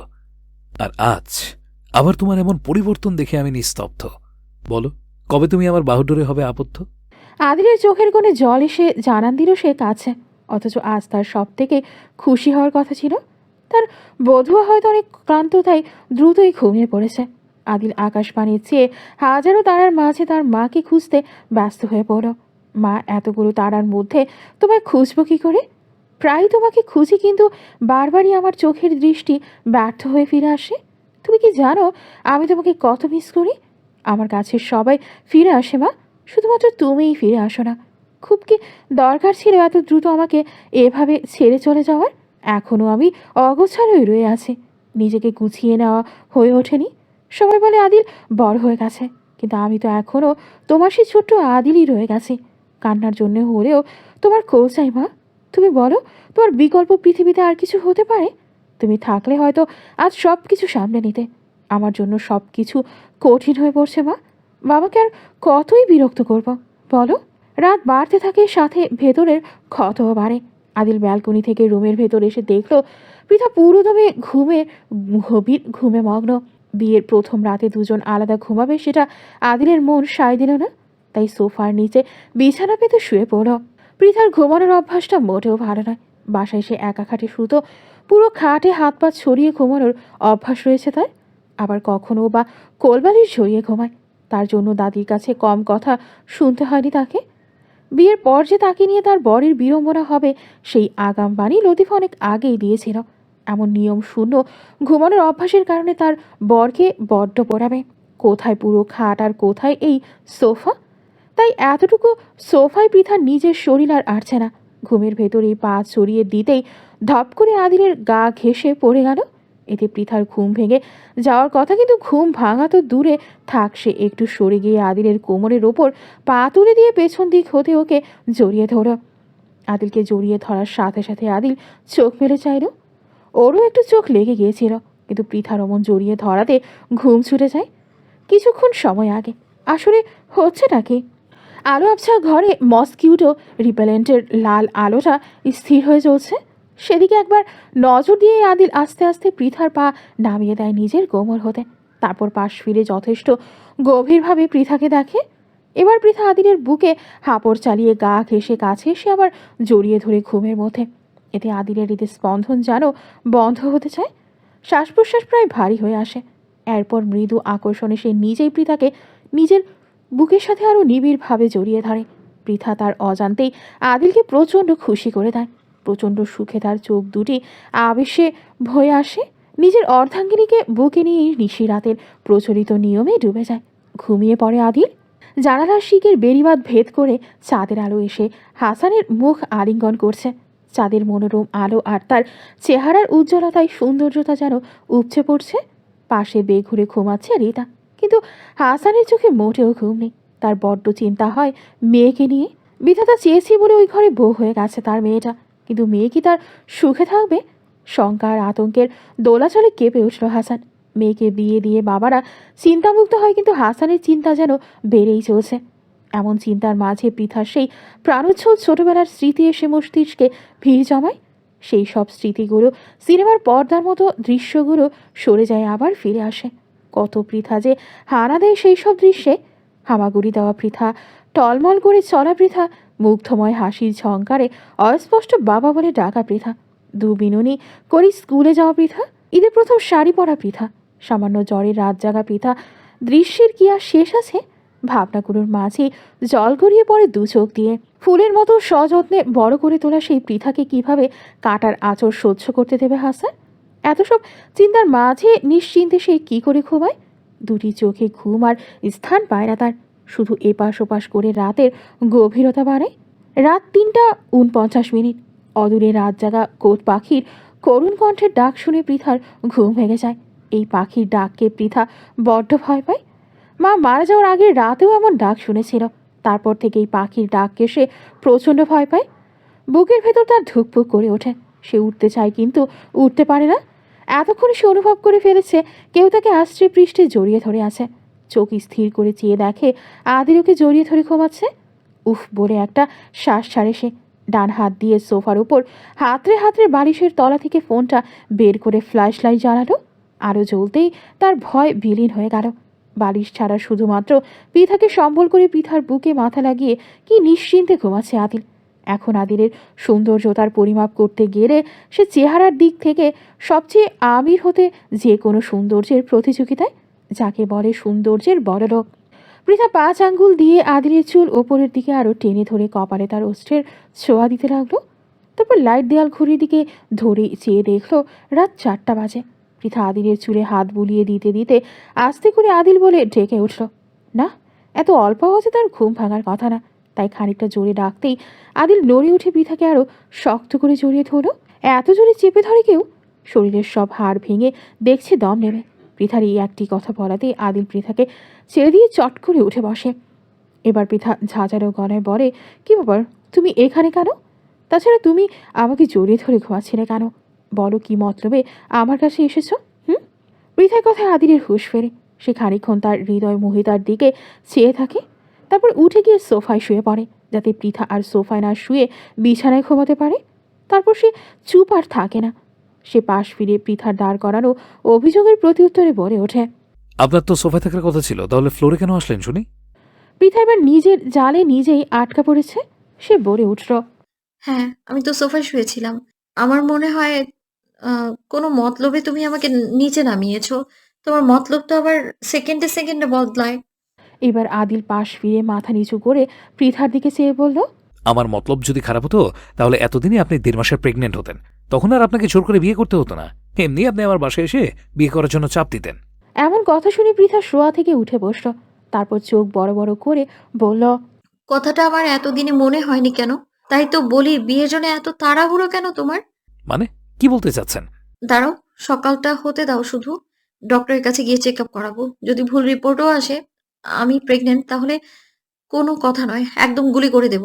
আর আজ আবার তোমার এমন পরিবর্তন দেখে আমি নিস্তব্ধ। বলো, কবে তুমি আমার বাহুডোরে হবে আবদ্ধ? আদিলের চোখের কোণে জল এসে জানান দিল সে কাছে, অথচ আজ তার সব থেকে খুশি হওয়ার কথা ছিল। তার বধূয়া হয়তো অনেক ক্লান্ত, তাই দ্রুতই ঘুমিয়ে পড়েছে। আদিল আকাশবাণীর চেয়ে হাজারো তারার মাঝে তার মাকে খুঁজতে ব্যস্ত হয়ে পড়ল। মা, এতগুলো তারার মধ্যে তোমায় খুঁজবো কি করে? প্রায় তোমাকে খুঁজি, কিন্তু বারবারই আমার চোখের দৃষ্টি ব্যর্থ হয়ে ফিরে আসে। তুমি কি জানো আমি তোমাকে কত মিস করি? আমার কাছে সবাই ফিরে আসে মা, শুধুমাত্র তুমিই ফিরে আসো না। খুব কি দরকার ছিল এত দ্রুত আমাকে এভাবে ছেড়ে চলে যাওয়ার? এখনও আমি অগোছালোই রয়ে আছি, নিজেকে গুছিয়ে নেওয়া হয়ে ওঠেনি। সবাই বলে আদিল বড় হয়ে গেছে, কিন্তু আমি তো এখনও তোমার সেই ছোট্ট আদিলই রয়ে গেছি। কান্নার জন্য হলেও তোমার কোল চাই মা। তুমি বলো, তোমার বিকল্প পৃথিবীতে আর কিছু হতে পারে? তুমি থাকলে হয়তো আজ সব কিছু সামলে নিতে। আমার জন্য সব কিছু কঠিন হয়ে পড়ছে মা। বাবাকে আর কতই বিরক্ত করব বলো? রাত বাড়তে থাকে, সাথে ভেতরের ক্ষতও বাড়ে। আদিল ব্যালকনি থেকে রুমের ভেতর এসে দেখলো পৃথা পুরোদমে গভীর ঘুমে মগ্ন। বিয়ের প্রথম রাতে দুজন আলাদা ঘুমাবে সেটা আদিলের মন সায় দিল না, তাই সোফার নিচে বিছানা পেতে শুয়ে পড়ল। পৃথার ঘুমানোর অভ্যাসটা মোটেও ভালো নয়। বাসায় সে একা খাটে শুতো, পুরো খাটে হাত পা ছড়িয়ে ঘুমানোর অভ্যাস রয়েছে তার। আবার কখনো বা কোলবালিশ ঝরিয়ে ঘুমায়। তার জন্য দাদির কাছে কম কথা শুনতে হয়নি তাকে। বিয়ের পর যে তাকে নিয়ে তার বরের বিড়ম্বনা হবে, সেই আগাম বাণী লতিফা অনেক আগেই দিয়েছিল। এমন নিয়ম শূন্য ঘুমানোর অভ্যাসের কারণে তার বরকে বড্ড পড়াবে। কোথায় পুরো খাট আর কোথায় এই সোফা? তাই এতটুকু সোফায় পৃথা নিজের শরীর আর আড়ছে না। ঘুমের ভেতরেই পা ছড়িয়ে দিতেই ধপ করে আদিলের গা ঘেঁষে পড়ে গেল। এতে পৃথার ঘুম ভেঙে যাওয়ার কথা, কিন্তু ঘুম ভাঙা তো দূরে থাক, সে একটু সরে গিয়ে আদিলের কোমরের ওপর পা তুলে দিয়ে পেছন দিক হতে ওকে জড়িয়ে ধরল। আদিলকে জড়িয়ে ধরার সাথে সাথে আদিল চোখ মেলে চাইল। ওরও একটু চোখ লেগে গিয়েছিল, কিন্তু পৃথার অমন জড়িয়ে ধরাতে ঘুম ছুটে যায়। কিছুক্ষণ সময় আগে আসলে হচ্ছেটা কি? আলো আবছা ঘরে মসকিউটো রিপেলেন্টের লাল আলোটা স্থির হয়ে চলছে। সেদিকে একবার নজর দিয়ে আদিল আস্তে আস্তে পৃথার পা নামিয়ে দেয় নিজের কোমর হতে। তারপর পাশ ফিরে যথেষ্ট গভীরভাবে পৃথাকে দেখে। এবার পৃথা আদিলের বুকে হাঁপড় চালিয়ে গা ঘেঁষে কাছে এসে আবার জড়িয়ে ধরে ঘুমের মধ্যে। এতে আদিলের হৃদয় স্পন্দন যেন বন্ধ হতে চায়, শ্বাস প্রশ্বাস প্রায় ভারী হয়ে আসে। এরপর মৃদু আকর্ষণে সে নিজেই পৃথাকে নিজের বুকের সাথে আরও নিবিড়ভাবে জড়িয়ে ধরে। পৃথা তার অজান্তেই আদিলকে প্রচণ্ড খুশি করে দেয়। প্রচণ্ড সুখে তার চোখ দুটি আবেশে ভয়ে আসে। নিজের অর্ধাঙ্গিনীকে বুকে নিয়ে নিশি রাতের প্রচলিত নিয়মে ডুবে যায়। ঘুমিয়ে পড়ে আদিল। জানালার শিকের বেড়িবাঁধ ভেদ করে চাঁদের আলো এসে হাসানের মুখ আলিঙ্গন করছে। চাঁদের মনোরম আলো আর তার চেহারার উজ্জ্বলতায় সৌন্দর্যতা যেন উপচে পড়ছে। পাশে বেঘুরে ঘুমাচ্ছে রিতা, কিন্তু হাসানের চোখে মোটেও ঘুম নেই। তার বড্ড চিন্তা হয় মেয়েকে নিয়ে। বিধাতা চেয়েছি বলে ওই ঘরে বউ হয়ে গেছে তার মেয়েটা, কিন্তু মেয়ে কি তার সুখে থাকবে? শঙ্কা আর আতঙ্কের দোলাচলে কেঁপে উঠল হাসান। মেয়েকে বিয়ে দিয়ে বাবারা চিন্তামুক্ত হয়, কিন্তু হাসানের চিন্তা যেন বেড়েই চলছে। এমন চিন্তার মাঝে পৃথার সেই প্রাণোচ্ছল ছোটবেলার স্মৃতি এসে মস্তিষ্কে ভিড় জমায়। সেই সব স্মৃতিগুলো, সিনেমার পর্দার মতো দৃশ্যগুলো সরে যায়, আবার ফিরে আসে। কত পৃথা যে হানা দেয় সেই সব দৃশ্যে। হামাগুড়ি দেওয়া পৃথা, টলমল করে চলা পৃথা, মুগ্ধময় হাসির ঝংকারে অস্পষ্ট বাবা বলে ডাকা পৃথা, দুবিনুনি করি স্কুলে যাওয়া পৃথা, ঈদের প্রথম শাড়ি পরা পৃথা, সামান্য জ্বরে রাত জাগা পৃথা। দৃশ্যের কি আর শেষ আছে? ভাবনাগুলোর মাঝে জল গড়িয়ে পড়ে দু চোখ দিয়ে। ফুলের মতো সযত্নে বড় করে তোলা সেই পৃথাকে কিভাবে কাটার আঁচড় সহ্য করতে দেবে হাসান? এত সব চিন্তার মাঝে নিশ্চিন্তে সে কি করে ঘুমায়? দুটি চোখে ঘুম আর স্থান পায় না তার, শুধু এপাশ ওপাশ করে রাতের গভীরতা বাড়ায়। রাত ৩:৪৯। অদূরে রাত জাগা কোট পাখির করুণ কণ্ঠের ডাক শুনে পৃথার ঘুম ভেঙে যায়। এই পাখির ডাককে পৃথা বড্ড ভয় পায়। মা মারা যাওয়ার আগে রাতেও এমন ডাক শুনেছিল। তারপর থেকে এই পাখির ডাককে সে প্রচণ্ড ভয় পায়। বুকের ভেতর তার ধুকপুক করে ওঠে। সে উঠতে চায়, কিন্তু উঠতে পারে না। এতক্ষণ সে অনুভব করে ফেলেছে কেউ তাকে আশ্রে পৃষ্ঠে জড়িয়ে ধরে আছে। চোখ স্থির করে চেয়ে দেখে আদিলকে জড়িয়ে ধরে ঘুমাচ্ছে। উফ বলে একটা শ্বাস ছাড়ে সে। ডান হাত দিয়ে সোফার উপর হাতড়ে হাতড়ে বালিশের তলা থেকে ফোনটা বের করে ফ্ল্যাশ লাইট জ্বালালো। আরও জ্বলতেই তার ভয় বিলীন হয়ে গেল। বালিশ ছাড়া শুধুমাত্র পৃথাকে সম্বল করে পৃথার বুকে মাথা লাগিয়ে কি নিশ্চিন্তে ঘুমাচ্ছে আদিল। এখন আদিলের সৌন্দর্যতার পরিমাপ করতে গেলে সে চেহারার দিক থেকে সবচেয়ে আমির হতে যে কোনো সৌন্দর্যের প্রতিযোগিতায়, যাকে বলে সৌন্দর্যের বড়লোক। পৃথা ৫ আঙ্গুল দিয়ে আদিলের চুল ওপরের দিকে আরও টেনে ধরে কপালে তার অস্ত্রের ছোঁয়া দিতে লাগলো। তারপর লাইট দেয়াল ঘড়ির দিকে ধরে চেয়ে দেখলো রাত ৪টা বাজে। পৃথা আদিলের চুলে হাত বুলিয়ে দিতে দিতে আস্তে করে আদিল বলে ডেকে উঠল। না, এত অল্প আওয়াজে তার ঘুম ভাঙার কথা না। তাই খানিকটা জোরে ডাকতেই আদিল নড়ে উঠে পৃথাকে আরও শক্ত করে জড়িয়ে ধরল। এত জোরে চেপে ধরে কেউ? শরীরের সব হাড় ভেঙে দেখছে দম নেবে। পৃথার এই একটি কথা বলাতেই আদিল পৃথাকে ছেড়ে দিয়ে চট করে উঠে বসে। এবার পৃথা ঝাঁঝালো গলায় বলে, কি ব্যাপার, তুমি এখানে কেন? তাছাড়া তুমি আমাকে জড়িয়ে ধরে ঘুমাচ্ছিলে কেন? বলো, কি মতলবে আমার কাছে এসেছো? পৃথার কথায় আদিলের হুঁশ ফেরে। সে খানিকক্ষণ তার হৃদয় মোহিতার দিকে চেয়ে থাকে, তারপর উঠে গিয়ে সোফায় শুয়ে পড়ে, যাতে পৃথা আর সোফায় না শুয়ে বিছানায় ঘুমাতে পারে। তারপর সে চুপ আর থাকে না। সে পাশ ফিরে পৃথার দাঁড় করানো অভিযোগের প্রতি উত্তরে বলে ওঠে, আপনার তো সোফায় থাকার কথা ছিল, তাহলে ফ্লোরে কেন আসলেন শুনি? পৃথা এবার নিজের জালে নিজেই আটকা পড়েছে। সে বলে উঠল, হ্যাঁ, আমি তো সোফায় শুয়েছিলাম। আমার মনে হয় কোনো মতলবে তুমি আমাকে নিচে নামিয়েছো। তোমার মতলব তো আবার সেকেন্ডে সেকেন্ডে বদলায়। এবার আদিল পাশ ফিরে মাথা নিচু করে পৃথার দিকে চেয়ে বলল, আমার মতলব যদি খারাপ হতো তাহলে এতদিনই আপনি ১.৫ মাসের প্রেগনেন্ট হতেন। তখন আর আপনাকে জোর করে বিয়ে করতে হতো না। এমনি আপনি আমার বাসায় এসে বিয়ে করার জন্য চাপ দিতেন। এমন কথা শুনে পৃথা শোয়া থেকে উঠে বসল। তারপর চোখ বড় বড় করে বলল, কথাটা আমার এতদিনে মনে হয়নি কেন? তাই তো বলি, বিয়ের জন্য এত তাড়াহুড়ো কেন তোমার? মানে কি বলতে চাচ্ছেন? দাঁড়াও, সকালটা হতে দাও শুধু। ডক্টরের কাছে গিয়ে চেক আপ করাবো। যদি ভুল রিপোর্টও আসে আমি প্রেগনেন্ট, তাহলে কোনো কথা নয়, একদম গুলি করে দেব।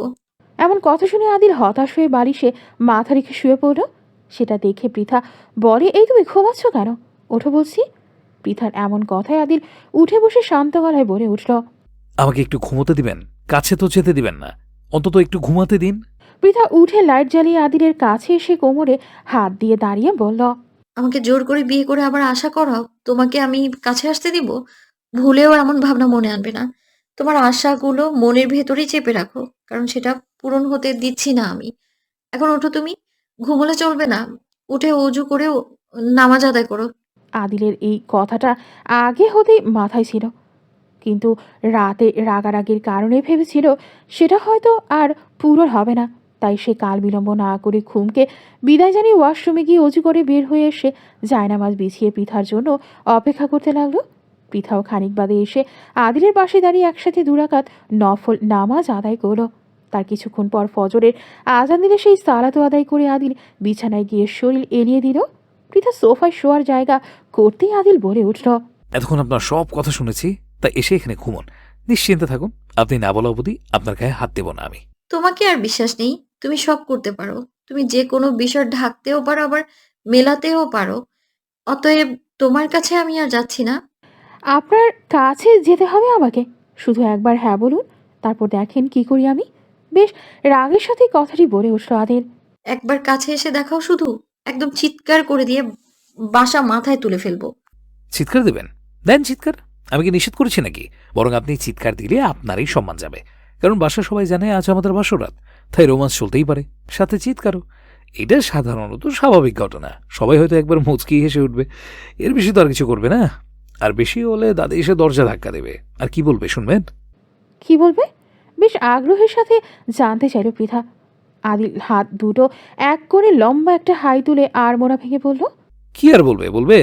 এমন কথা শুনে আদিল হতাশ হয়ে বালিশে মাথা রেখে শুয়ে পড়ল। সেটা দেখে পৃথা বলে, এই তুমি ঘুমাচ্ছ কেন? ওঠো বলছি। পৃথার এমন কথায় আদিল উঠে বসে শান্ত গলায় বলে উঠল। আমাকে একটু ঘুমোতে দিবেন? কাছে তো যেতে দিবেন না, অন্তত একটু ঘুমাতে দিন। পৃথা উঠে লাইট জ্বালিয়ে আদিলের কাছে এসে কোমরে হাত দিয়ে দাঁড়িয়ে বলল, আমাকে জোর করে বিয়ে করে আবার আশা করাও তোমাকে আমি কাছে আসতে দিব? ভুলেও এমন ভাবনা মনে আনবে না। তোমার আশাগুলো মনের ভেতরেই চেপে রাখো, কারণ সেটা পূরণ হতে দিচ্ছি না আমি। এখন ওঠো তুমি, ঘুমোলে চলবে না। উঠে অজু করে নামাজ আদায় করো। আদিলের এই কথাটা আগে হতেই মাথায় ছিল, কিন্তু রাতে রাগারাগির কারণে ভেবেছিল সেটা হয়তো আর পূরণ হবে না। তাই সে কাল বিলম্ব না করে ঘুমকে বিদায় জানিয়ে ওয়াশরুমে গিয়ে অজু করে বের হয়ে এসে জায়নামাজ বিছিয়ে পৃথার জন্য অপেক্ষা করতে লাগলো। পৃথাও খানিক বাদে এসে আদিলের পাশে দাঁড়িয়ে একসাথে দুরাকাত নফল নামাজ আদায় করলো। তার কিছুক্ষণ পর ফজরের আজান দিলে সেই সালাতো আদায় করে আদিল বিছানায় গিয়ে শরীর এলিয়ে দিল। পৃথা সোফায় শোয়ার জায়গা করতেই আদিল বলে উঠল, এতক্ষণ আপনার সব কথা শুনেছি, তাই এসে এখানে ঘুমন। নিশ্চিন্তে থাকুন, আপনি না বলা অবধি আপনার গায়ে হাত দেব না আমি। তোমাকে আর বিশ্বাস নেই। তুমি সব করতে পারো। তুমি যে কোনো বিষয় ঢাকতেও পারো, আবার মেলাতেও পারো। অতএব তোমার কাছে আমি আর যাচ্ছি না। আপনার কাছে যেতে হবে আমাকে? শুধু একবার হ্যাঁ বলুন, তারপর দেখেন কি করি আমি। বেশ রাগের সাথে কথাটি বলে উঠল আদিল। একবার কাছে এসে দেখাও শুধু, একদম চিৎকার করে দিয়ে বাসা মাথায় তুলে ফেলবো। চিৎকার দেবেন? দেন চিৎকার, আমি কি নিষেধ করেছি নাকি? বরং আপনি চিৎকার দিলে আপনারই সম্মান যাবে, কারণ বাসা সবাই জানে আজ আমাদের বাসরাত, তাই রোমান্স চলতেই পারে, সাথে চিৎকারও। এটা সাধারণত স্বাভাবিক ঘটনা, সবাই হয়তো একবার মুচকি হেসে উঠবে, এর বেশি তো আর কিছু করবে না। আর বেশি হলে দাদি এসে দরজা ধাক্কা দেবে, আর কি বলবে শুনবেন? কি বলবে? বেশ আগ্রহের সাথে জানতে চাইল পৃথা। আদিল হাত দুটো এক করে লম্বা একটা হাই তুলে আর মোড়া ভেঙে বলল, কি আর বলবে?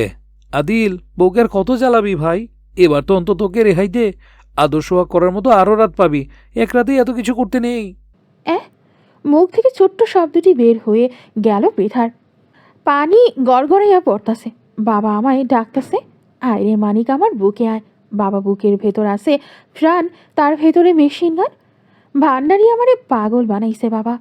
আদিল, বউকে আর কত জ্বালাবি ভাই? এবার তো অন্তত তোকে রেহাই দে, আদর্শ হওয়া করার মতো আরো রাত পাবি, এক রাতেই এত কিছু করতে নেই। মুখ থেকে ছোট্ট শব্দটি বের হয়ে গেল পৃথার। পানি গড়গড়াইয়া পড়তাছে। বাবা আমায় ডাকতাছে, আয় রে মানিক আমার বুকে আয়। বাবা বুকের ভেতর আছে প্রাণ, তার ভেতরে মেশিন গান। ভান্ডারি আমারে পাগল বানাইছে বাবা।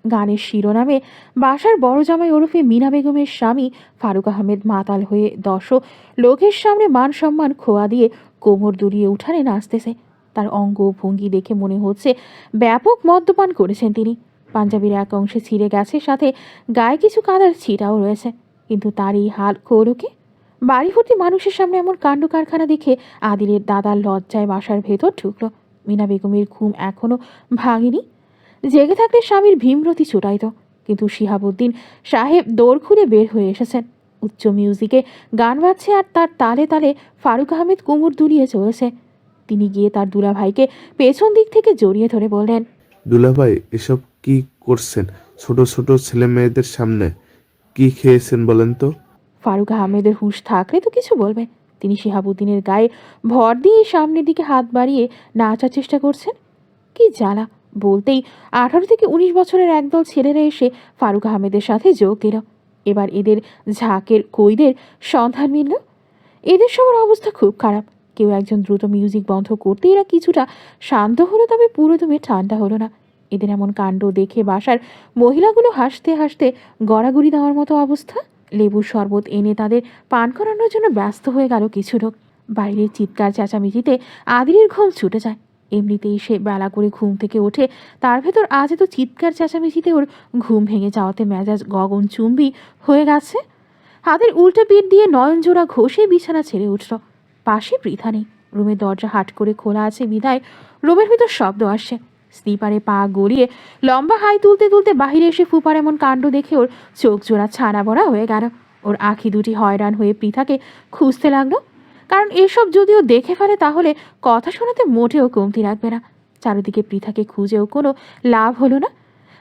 গানের শিরোনামে বাসার বড় জামাই ওরফে মিনা বেগমের স্বামী ফারুক আহমেদ মাতাল হয়ে দর্শক লোকের সামনে মান সম্মান খোয়া দিয়ে কোমর দুলিয়ে উঠানে নাচতেছে। তার অঙ্গ ভঙ্গি দেখে মনে হচ্ছে ব্যাপক মদ্যপান করেছেন তিনি। পাঞ্জাবির এক অংশে ছিঁড়ে গেছে, সাথে গায়ে কিছু কাদার ছিটাও রয়েছে। কিন্তু তার এই হাল করোকে বাড়ি ভর্তি মানুষের সামনে এমন কাণ্ড কারখানা দেখে আদিলের দাদার লজ্জায় বাসার ভেতর ঢুকলো। মিনা বেগমের ঘুম এখনো ভাঙেনি। জেগে থাকলে স্বামীর ভীমরতি ছুটাইত, কিন্তু শিহাবুদ্দিন সাহেব দৌড় খুঁড়ে বের হয়ে এসেছেন। উচ্চ মিউজিকে গান বাজছে আর তার তালে তালে ফারুক আহমেদ কোমর দুলিয়ে চলেছে। তিনি গিয়ে তার দুলাভাইকে পেছন দিক থেকে জড়িয়ে ধরে বললেন, দুলাভাই, এসব কি করছেন ছোট ছোট ছেলে মেয়েদের সামনে? কি খেয়েছেন বলেন তো? ফারুক আহমেদের হুঁশ থাকলে তো কিছু বলবে। তিনি শিহাবুদ্দিনের গায়ে ভর দিয়ে সামনের দিকে হাত বাড়িয়ে নাচার চেষ্টা করছেন। কি জ্বালা! বলতেই 18 থেকে 19 বছরের একদল ছেলেরা এসে ফারুক আহমেদের সাথে যোগ দিল। এবার এদের ঝাঁকের কইদের সন্ধান মিলল। এদের সবার অবস্থা খুব খারাপ। কেউ একজন দ্রুত মিউজিক বন্ধ করতে এরা কিছুটা শান্ত হলো, তবে পুরোদমে ঠান্ডা হলো না। এদের এমন কাণ্ড দেখে বাসার মহিলাগুলো হাসতে হাসতে গড়াগড়ি দেওয়ার মতো অবস্থা। লেবুর শরবত এনে তাদের পান করানোর জন্য ব্যস্ত হয়ে গেল কিছু লোক। বাইরের চিৎকার চেঁচামেচিতে আদিলের ঘুম ছুটে যায়। এমনিতেই সে বেলা করে ঘুম থেকে ওঠে, তার ভেতর আজ এত চিৎকার চেঁচামেচিতে ওর ঘুম ভেঙে যাওয়াতে মেজাজ গগনচুম্বী হয়ে গেছে। হাতের উল্টো পিঠ দিয়ে নয়নজোড়া ঘষে বিছানা ছেড়ে উঠল। পাশে পৃথা নেই। রুমের দরজা হাট করে খোলা আছে বিধায় রুমের ভিতর শব্দ আসছে। স্লিপারে পা গড়িয়ে লম্বা হাই তুলতে তুলতে বাহিরে এসে ফুপার এমন কাণ্ড দেখে ওর চোখ জোড়া ছানা বড়া হয়ে গেল। ওর আঁখি দুটি হয়রান হয়ে পৃথাকে খুঁজতে লাগলো, কারণ এসব যদিও দেখে ফেলে তাহলে কথা শোনাতে মোটেও কমতি রাখবে না। চারিদিকে পৃথাকে খুঁজেও কোনো লাভ হলো না।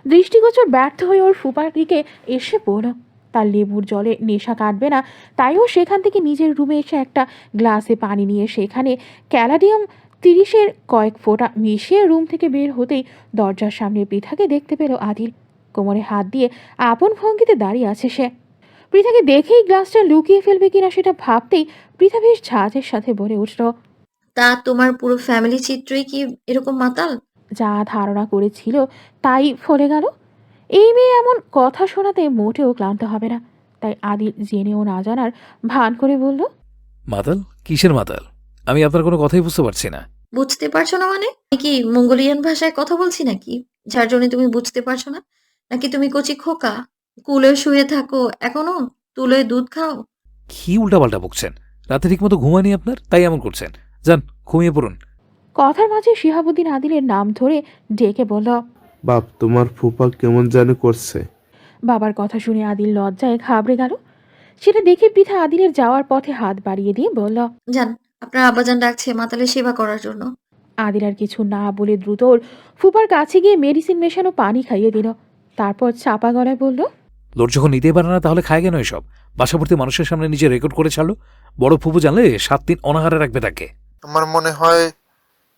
দৃষ্টিগোচর ব্যর্থ হয়ে ওর ফুপার দিকে এসে পড়ল। তার লেবুর জলে নেশা কাটবে না, তাইও সেখান থেকে নিজের রুমে এসে একটা গ্লাসে পানি নিয়ে সেখানে ক্যালাডিয়াম 30-এর কয়েক ফোঁটা মিশিয়ে রুম থেকে বের হতেই দরজার সামনে পৃথাকে দেখতে পেল আদিল। কোমরে হাত দিয়ে আপন ভঙ্গিতে দাঁড়িয়ে আছে সে। পৃথাকে দেখেই গ্লাসটা লুকিয়ে ফেলবে কিনা সেটা ভাবতেই পৃথা বেশ ঝাঁজের সাথে বলে উঠল, তা তোমার পুরো ফ্যামিলি চিত্রই কি এরকম মাতাল? যা ধারণা করেছিল তাই ফলে গেল। এই মেয়ে এমন কথা শোনাতে মোটেও ক্লান্ত হবে না, তাই আদিল জেনেও না জানার ভান করে বলল, মাতাল? কিসের মাতাল? আমি আপনার কোনো কথাই বুঝতে পারছি না। বুঝতে পারছো না মানে? আমি কি মঙ্গোলিয়ান ভাষায় কথা বলছি নাকি, যার জন্য তুমি বুঝতে পারছো না? নাকি তুমি কচি খোকা, কুলে শুয়ে থাকো এখনো, তুলোয় দুধ খাও? কি উল্টাপাল্টা বকছেন? রাতে ঠিকমতো ঘুমায়নি আপনার, তাই এমন করছেন। যান, ঘুমিয়ে পড়ুন। কথার মাঝে শিহাবুদ্দিন আদিলের নাম ধরে ডেকে বলল, বাপ, তোমার ফুপা কেমন জানি করছে। বাবার কথা শুনে আদিল লজ্জায় ঘাবড়ে গেল। সেটা দেখে পৃথা আদিলের যাওয়ার পথে হাত বাড়িয়ে দিয়ে বলল, যান, আপনার আব্বাজান ডাকছে মাতালের সেবা করার জন্য। আদিল আর কিছু না বলে দ্রুত ওর ফুপার কাছে গিয়ে মেডিসিন মেশানো পানি খাইয়ে দিল। তারপর চাপা গলায় বলল, লোড যখন নিতে পারে না তাহলে খায় কেন এসব? বাসাভর্তি মানুষের সামনে নিজে রেকর্ড করে ছাড়লো। বড় ফুপু জানলে 7 দিন অনাহারে রাখবে তাকে। আমার মনে হয়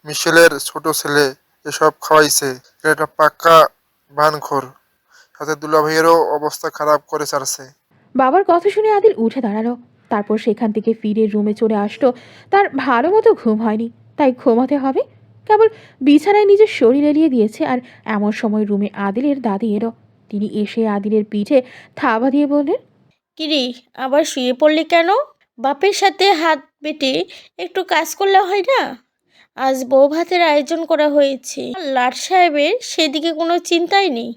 মিশেলের ছোট ছেলে এসব খাওয়াইছে। এটা পাক্কা ভানখোর। সাথে দুলা ভাইয়েরও অবস্থা খারাপ করে ছাড়ছে। বাবার কথা শুনে আদিল উঠে দাঁড়ালো। তারপর সেখান থেকে ফিরে রুমে চলে আসলো। তার ভালো মতো ঘুম হয়নি, তাই ঘুমাতে হবে। কেবল বিছানায় নিজের শরীর এলিয়ে দিয়েছে। আর এমন সময় রুমে আদিলের দাদি এলো। তিনি এসে আদিলের পিঠে থাবা দিয়ে বললেন, কিরে, আবার শুয়ে পড়লি কেন? বাপের সাথে হাত বেটে একটু কাজ করলে হয় না? আজ বউ ভাতের আয়োজন করা হয়েছে, লাট সাহেবের সেদিকে কোনো চিন্তাই নেই।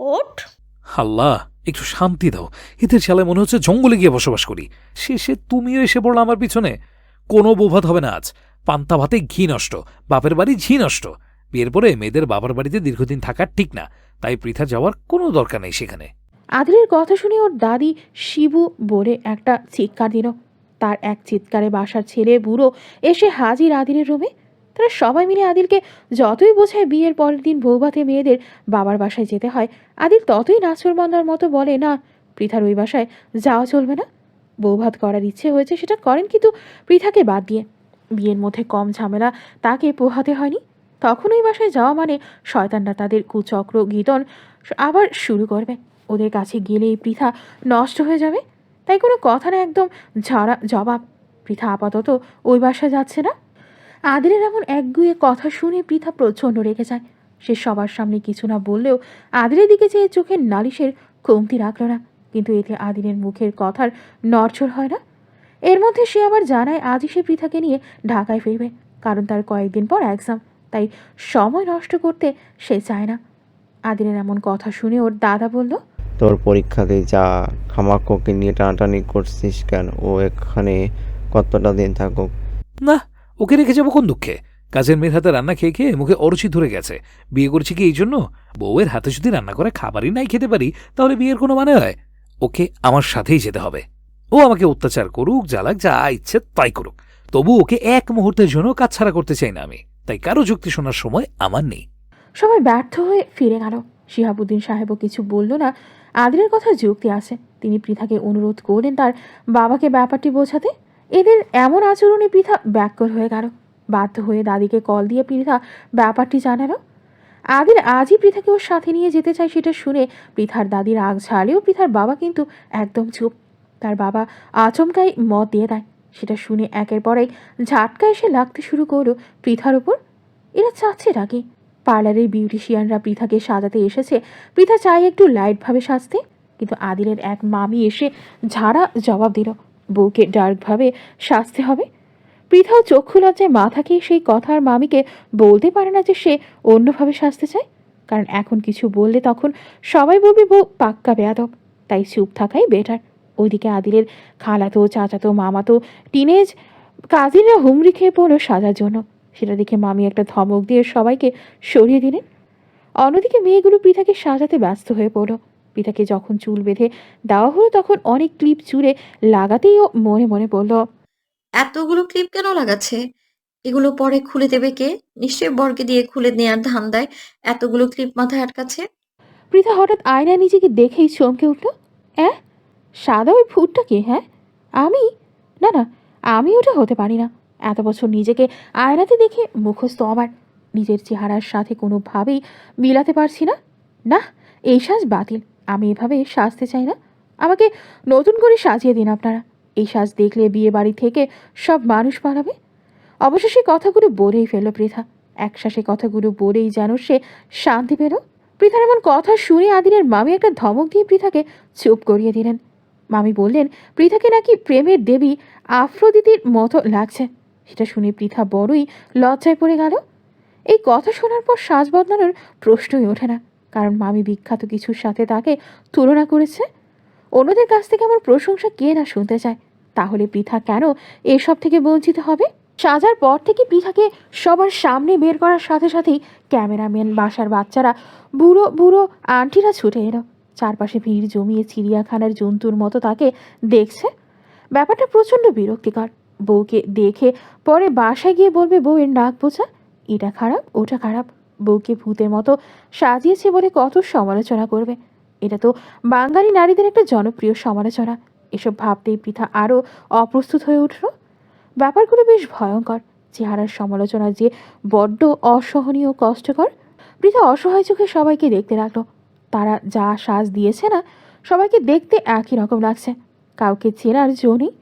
ওঠ। আল্লাহ, একটু শান্তি দাও। এদের চালায় মনে হচ্ছে জঙ্গলে গিয়ে বসবাস করি। শেষে তুমিও এসে পড়লো আমার পিছনে। কোনো বৌভাত হবে না আজ। পান্তা ভাতে ঘি নষ্ট, বাপের বাড়ি ঝি নষ্ট। বিয়ের পরে মেয়েদের বাবার বাড়িতে দীর্ঘদিন থাকার ঠিক না, তাই পৃথা যাওয়ার কোনো দরকার নেই সেখানে। আদিলের কথা শুনে ওর দাদি শিবু বলে একটা চিৎকার দিল। তার এক চিৎকারে বাসার ছেলে বুড়ো এসে হাজির আদিলের রুমে। তারা সবাই মিলে আদিলকে যতই বোঝায় বিয়ের পরের দিন বৌভাতে মেয়েদের বাবার বাসায় যেতে হয়, আদিল ততই নাছোড়বান্দার মতো বলে, না, পৃথার ওই বাসায় যাওয়া চলবে না। বৌভাত করার ইচ্ছে হয়েছে সেটা করেন, কিন্তু পৃথাকে বাদ দিয়ে। বিয়ের মধ্যে কম ঝামেলা তাকে পোহাতে হয়নি। তখন ওই বাসায় যাওয়া মানে শয়তানরা তাদের কুচক্র গীতন আবার শুরু করবে। ওদের কাছে গেলেই পৃথা নষ্ট হয়ে যাবে। তাই কোনো কথা না, একদম ঝাড়া জবাব। পৃথা আপাতত ওই বাসায় যাচ্ছে না। আদিলের এমন একগুয়ে কথা শুনে পৃথা প্রচণ্ড রেগে যায়। সে সবার সামনে কিছু না বললেও আদিলের দিকে চেয়ে চোখের নালিশের কমতি রাখল না। কিন্তু এতে আদিলের মুখের কথার নড়চড় হয় না। এর মধ্যে সে আবার জানায় আজই সে পৃথাকে নিয়ে ঢাকায় ফিরবে, কারণ তার কয়েকদিন পর এক্সাম। তাই সময় নষ্ট করতে সে চায় না। আদিলের এমন কথা শুনে ওর দাদা বলল, তোর পরীক্ষাতে যা, খামাক্ককে নিয়ে টানাটানি করছিস কেন? ও এখানে কতটা দিন থাকুক। না, ওকে রেখে যাবো কোন দুঃখে? কাজের মেয়ের হাতে রান্না খেয়ে খেয়ে মুখে অরুচি ধরে গেছে। বিয়ে করছি কি এই জন্য? বউয়ের হাতে যদি রান্না করে খাবারই নাই খেতে পারি, তাহলে বিয়ের কোনো মানে হয়? ওকে আমার সাথেই যেতে হবে। ও আমাকে অত্যাচার করুক, জ্বালাক, যা ইচ্ছে তাই করুক, তবু ওকে এক মুহূর্তের জন্য কাছছাড়া করতে চাই না আমি। তাই কারো যুক্তি শোনার সময় আমার নেই। সবাই ব্যর্থ হয়ে ফিরে গেল। শিহাবুদ্দিন সাহেবও কিছু বলল না। আদিলের কথা যুক্তি আছে। তিনি পৃথাকে অনুরোধ করলেন তার বাবাকে ব্যাপারটি বোঝাতে। এদের এমন আচরণে পৃথা ব্যাকুল হয়ে গেল। বাধ্য হয়ে দাদিকে কল দিয়ে পৃথা ব্যাপারটি জানালো। আদিল আজই পৃথাকে ওর সাথে নিয়ে যেতে চায় সেটা শুনে পৃথার দাদি রাগ ঝাড়লেও পৃথার বাবা কিন্তু একদম চুপ। তার বাবা আচমকাই মত দিয়ে দেয়। সেটা শুনে একের পর এক ঝাটকা এসে লাগতে শুরু করলো পৃথার ওপর। এরা চাচ্ছে নাকি? পার্লারের বিউটিশিয়ানরা পৃথাকে সাজাতে এসেছে। পৃথা চায় একটু লাইটভাবে সাজতে, কিন্তু আদিলের এক মামি এসে ঝাড়া জবাব দিল, বউকে ডার্কভাবে সাজতে হবে। পৃথাও চক্ষু লজ্জায় মাথাকে সেই কথার মামিকে বলতে পারে না যে সে অন্যভাবে সাজতে চায়, কারণ এখন কিছু বললে তখন সবাই বলবে বউ পাক্কা বেয়াদব। তাই চুপ থাকাই বেটার। ওইদিকে আদিলের খালাতো, চাচাতো, মামাতো, টিনেজ কাজিনরা হুমড়ি খেয়ে পড়লো সাজার জন্য। সেটা দেখে মামি একটা ধমক দিয়ে সবাইকে সরিয়ে দিলেন। অন্যদিকে মেয়েগুলো পৃথাকে সাজাতে ব্যস্ত হয়ে পড়ল। পৃথাকে যখন চুল বেঁধে দেওয়া হলো তখন অনেক ক্লিপ চুলে লাগাতেই ও মনে মনে বলল, এতগুলো ক্লিপ কেন লাগাচ্ছে? এগুলো পরে খুলে দেবে কে? নিশ্চয়ই বরকে দিয়ে খুলে নেয়ার ধান্দায় এতগুলো ক্লিপ মাথায় আটকাচ্ছে। পৃথা হঠাৎ আয়নায় নিজেকে দেখেই চমকে উঠল। সাদা ওই ফুটটা কি? হ্যাঁ, আমি? না না, আমি ওটা হতে পারি না। এত বছর নিজেকে আয়নাতে দেখে মুখস্থ আবার নিজের চেহারার সাথে কোনোভাবেই মিলাতে পারছি না। না, এই সাজ বাতিল। আমি এভাবে সাজতে চাই না। আমাকে নতুন করে সাজিয়ে দিন আপনারা। এই সাজ দেখলে বিয়ে বাড়ি থেকে সব মানুষ পালাবে। অবশেষে কথাগুলো বলেই ফেলল পৃথা। একশ্বাসে কথাগুলো বলেই যেন সে শান্তি পেল। পৃথার এমন কথা শুনে আদিলের মামি একটা ধমক দিয়ে পৃথাকে চুপ করিয়ে দিলেন। মামি বললেন পৃথাকে নাকি প্রেমের দেবী আফ্রোদিতির মতো লাগছে। সেটা শুনে পৃথা বড়ই লজ্জায় পড়ে গেল। এই কথা শোনার পর সাজ বদলানোর প্রশ্নই ওঠে না, কারণ মামি বিখ্যাত কিছুর সাথে তাকে তুলনা করেছে। অন্যদের কাছ থেকে আমার প্রশংসা কে না শুনতে চায়, তাহলে পৃথা কেন এসব থেকে বঞ্চিত হবে? সাজার পর থেকে পৃথাকে সবার সামনে বের করার সাথে সাথেই ক্যামেরাম্যান, বাসার বাচ্চারা, বুড়ো বুড়ো আন্টিরা ছুটে এলো। চারপাশে ভিড় জমিয়ে চিড়িয়াখানার জন্তুর মতো তাকে দেখছে। ব্যাপারটা প্রচণ্ড বিরক্তিকর। বউকে দেখে পরে বাসায় গিয়ে বলবে বউয়ের নাক বোঝা, এটা খারাপ ওটা খারাপ। বউকে ভূতের মতো সাজিয়েছে বলে কত সমালোচনা করবে। এটা তো বাঙালি নারীদের একটা জনপ্রিয় সমালোচনা। এসব ভাবতেই পৃথা আরও অপ্রস্তুত হয়ে উঠল। ব্যাপারগুলো বেশ ভয়ঙ্কর। চেহারার সমালোচনা যে বড্ড অসহনীয় কষ্টকর। পৃথা অসহায় চোখে সবাইকে দেখতে লাগলো। তারা যা সাজ দিয়েছে না, সবাইকে দেখতে একই রকম লাগছে। কাউকে চেনার জো নেই।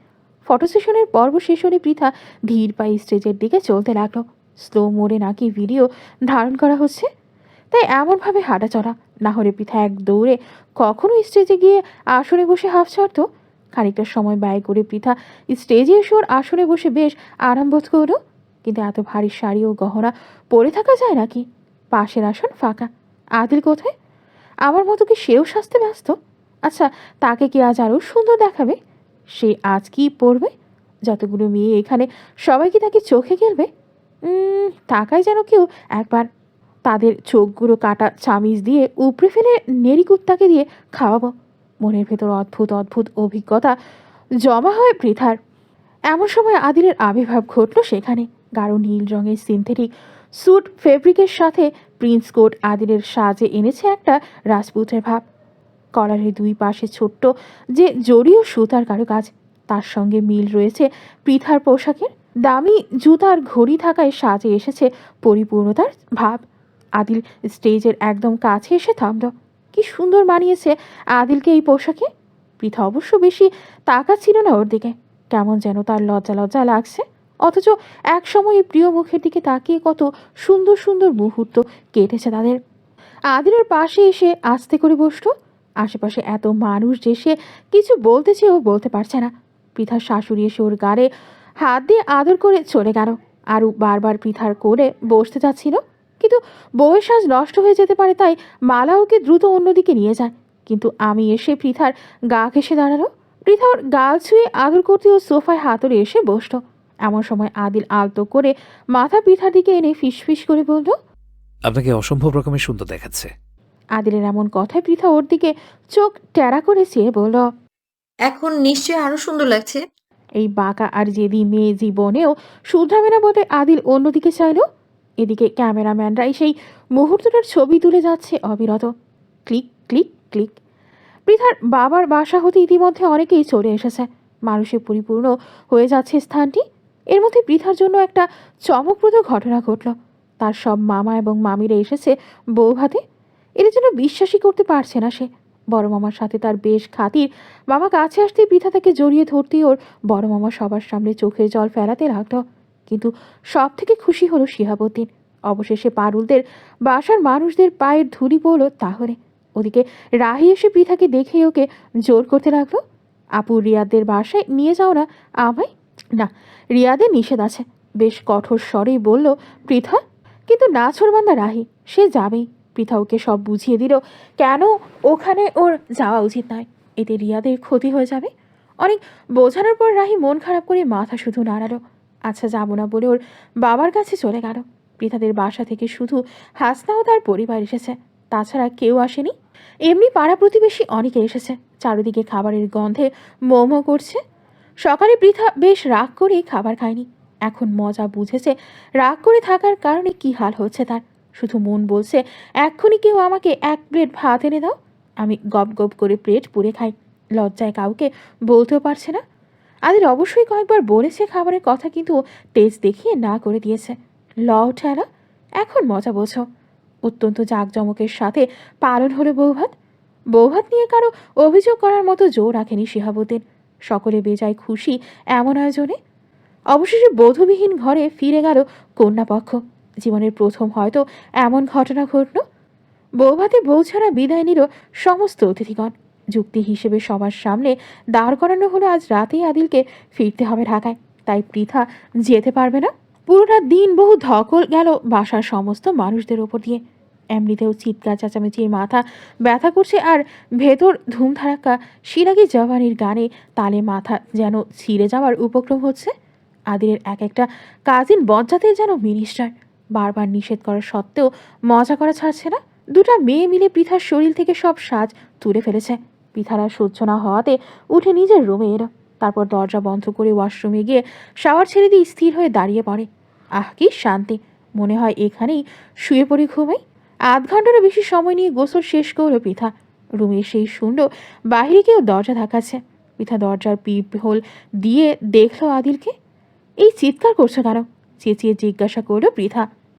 ফটো সেশনের পর্ব শেষ হলে পৃথা ধীর পায়ে স্টেজের দিকে চলতে লাগলো। স্লো মোডে নাকি ভিডিও ধারণ করা হচ্ছে, তাই এমনভাবে হাঁটা চলা। না হলে পৃথা এক দৌড়ে কখনো স্টেজে গিয়ে আসনে বসে হাফ ছাড়ত। খানিকটা সময় ব্যয় করে পৃথা স্টেজে এসে ওর আসনে বসে বেশ আরাম বোধ করলো। কিন্তু এত ভারী শাড়ি ও গহনা পরে থাকা যায় নাকি? পাশের আসন ফাঁকা। আদিল কোথায়? আমার মতো কি সেও সাজতে ব্যস্ত? আচ্ছা, তাকে কি আজ আরও সুন্দর দেখাবে? সে আজ কি পরবে? যতগুলো মেয়ে এখানে, সবাই কি তাকে চোখে গেলবে? তাকায় যেন কেউ একবার। তাদের চোখগুলো কাটা চামিচ দিয়ে উপড়ে ফেলে নেড়ি কুত্তাকে দিয়ে খাওয়াবো। মনের ভেতর অদ্ভুত অদ্ভুত অভিজ্ঞতা জমা হয় পৃথার। এমন সময় আদিলের আবির্ভাব ঘটল সেখানে। গাঢ় নীল রঙের সিনথেটিক স্যুট ফেব্রিকের সাথে প্রিন্স কোট আদিলের সাজে এনেছে একটা রাজপুতের ভাব। কলারের দুই পাশে ছোট্ট যে জড়িও সুতার কারুকাজ, তার সঙ্গে মিল রয়েছে পৃথার পোশাকের। দামি জুতার ঘড়ি থাকায় সাজে এসেছে পরিপূর্ণতার ভাব। আদিল স্টেজের একদম কাছে এসে থামল। কি সুন্দর মানিয়েছে আদিলকে এই পোশাকে। পৃথা অবশ্য বেশি তাকাচ্ছিল না ওর দিকে। কেমন যেন তার লজ্জা লজ্জা লাগছে। অথচ এক সময় প্রিয় মুখের দিকে তাকিয়ে কত সুন্দর সুন্দর মুহূর্ত কেটেছে তাদের। আদিলের পাশে এসে আস্তে করে বসল। আশেপাশে এত মানুষ যে সে কিছু বলতে চেয়েও বলতে পারছে না। পৃথার শাশুড়ি এসে ওর গাড়ে হাত দিয়ে আদর করে চলে গেল। আরও বারবার পৃথার কোলে বসতে যাচ্ছিল, কিন্তু বউয়ের সাজ নষ্ট হয়ে যেতে পারে, তাই মালা ওকে দ্রুত অন্যদিকে নিয়ে যায়। কিন্তু আমি এসে পৃথার গা ঘেঁষে দাঁড়ালো। পৃথা ওর গাল ছুঁয়ে আদর করতে ও সোফায় হাতড়ে এসে বসল। এমন সময় আদিল আলতো করে মাথা পৃথার দিকে এনে ফিসফিস করে বলল, আপনাকে অসম্ভব রকমের সুন্দর দেখাচ্ছে। আদিলের এমন কথায় পৃথা ওর দিকে চোখ টেরা করে চেয়ে বলল, এখন নিশ্চয়ই আরো সুন্দর লাগছে। এই বাঁকা আর জেদি মেয়ে জীবনেও শুধরাবে না বলে আদিল অন্যদিকে চাইল। এদিকে ক্যামেরাম্যানরাই সেই মুহূর্তটার ছবি তুলে যাচ্ছে অবিরত। Click click click. পৃথার বাবার বাসা হতে ইতিমধ্যে অনেকেই চলে এসেছে। মানুষে পরিপূর্ণ হয়ে যাচ্ছে স্থানটি। এর মধ্যে পৃথার জন্য একটা চমকপ্রদ ঘটনা ঘটল। তার সব মামা এবং মামিরা এসেছে বউ ভাতে। এর জন্য বিশ্বাসই করতে পারছে না সে। বড় মামার সাথে তার বেশ খাতির। মামা কাছে আসতেই পৃথা তাকে জড়িয়ে ধরতেই ওর বড় মামা সবার সামনে চোখের জল ফেলাতে লাগলো। কিন্তু সব থেকে খুশি হলো শিহাবুদ্দিন। অবশেষে পারুলদের বাসার মানুষদের পায়ের ধুলি পড়ল তাহলে। ওদিকে রাহি এসে পৃথাকে দেখে ওকে জোর করতে লাগলো, আপু রিয়াদের বাসায় নিয়ে যাও না আমায়। না, রিয়াদের নিষেধ আছে, বেশ কঠোর স্বরেই বলল পৃথা। কিন্তু নাছোড়বান্দা রাহি, সে যাবেই। পৃথা ওকে সব বুঝিয়ে দিল কেন ওখানে ওর যাওয়া উচিত নয়। এতে রিয়াদের ক্ষতি হয়ে যাবে। অনেক বোঝানোর পর রাহি মন খারাপ করে মাথা শুধু নাড়ালো। আচ্ছা যাবো না বলে ওর বাবার কাছে চলে গেল। পৃথাদের বাসা থেকে শুধু হাসনা ও তার পরিবার এসেছে, তাছাড়া কেউ আসেনি। এমনি পাড়া প্রতিবেশী অনেকে এসেছে। চারিদিকে খাবারের গন্ধে মোমো করছে। সকালে পৃথা বেশ রাগ করে খাবার খায়নি। এখন মজা বুঝেছে রাগ করে থাকার কারণে কি হাল হচ্ছে তার। শুধু মন বলছে এক্ষুনি কেউ আমাকে এক প্লেট ভাত এনে দাও। আমি গপ গপ করে প্লেট পুড়ে খাই। লজ্জায় কাউকে বলতেও পারছে না। আদিল অবশ্যই কয়েকবার বলেছে খাবারের কথা, কিন্তু টেস্ট দেখিয়ে না করে দিয়েছে। ঠেলা, এখন মজা বোঝো। অত্যন্ত জাঁকজমকের সাথে পালন হলো বৌভাত। বৌভাত নিয়ে কারো অভিযোগ করার মতো জোর রাখেনি শিহাবুদ্দিন। সকলে বেজায় খুশি এমন আয়োজনে। অবশেষে বধূবিহীন ঘরে ফিরে গেল কন্যাপক্ষ। জীবনের প্রথম হয়তো এমন ঘটনা ঘটল। বৌভাতে বউ ছাড়া বিদায় নিল সমস্ত অতিথিগণ। যুক্তি হিসেবে সবার সামনে দাঁড় করানো হলো আজ রাতেই আদিলকে ফিরতে হবে ঢাকায়, তাই পৃথা যেতে পারবে না। পুরোটা দিন বহু ধকল গেল বাসার সমস্ত মানুষদের ওপর দিয়ে। এমনিতেও চিৎকার চেঁচামেচির মাথা ব্যথা করছে, আর ভেতর ধুমধারাক্কা সিরাগি জওয়ানির গানে তালে মাথা যেন ছিঁড়ে যাওয়ার উপক্রম হচ্ছে। আদিলের এক একটা কাজিন বজ্জাতে যেন মিনিস্টার, বারবার নিষেধ করা সত্ত্বেও মজা করা ছাড়ছে না। দুটা মেয়ে মিলে পৃথার শরীর থেকে সব সাজ তুলে ফেলেছে। পৃথার আর সহ্য না হওয়াতে উঠে নিজের রুমে এলো। তারপর দরজা বন্ধ করে ওয়াশরুমে গিয়ে শাওয়ার ছেড়ে দিয়ে স্থির হয়ে দাঁড়িয়ে পড়ে। আহ, কি শান্তি! মনে হয় এখানেই শুয়ে পড়ি ঘুমাই। আধ ঘন্টারও বেশি সময় নিয়ে গোসল শেষ করলো পৃথা। রুমে সেই শুনল বাহিরে কেউ দরজা ধাক্কাচ্ছে। পৃথা দরজার পিপ হোল দিয়ে দেখলো আদিলকে। এই চিৎকার করছো কেন? চেঁচিয়ে জিজ্ঞাসা করলো পৃথা।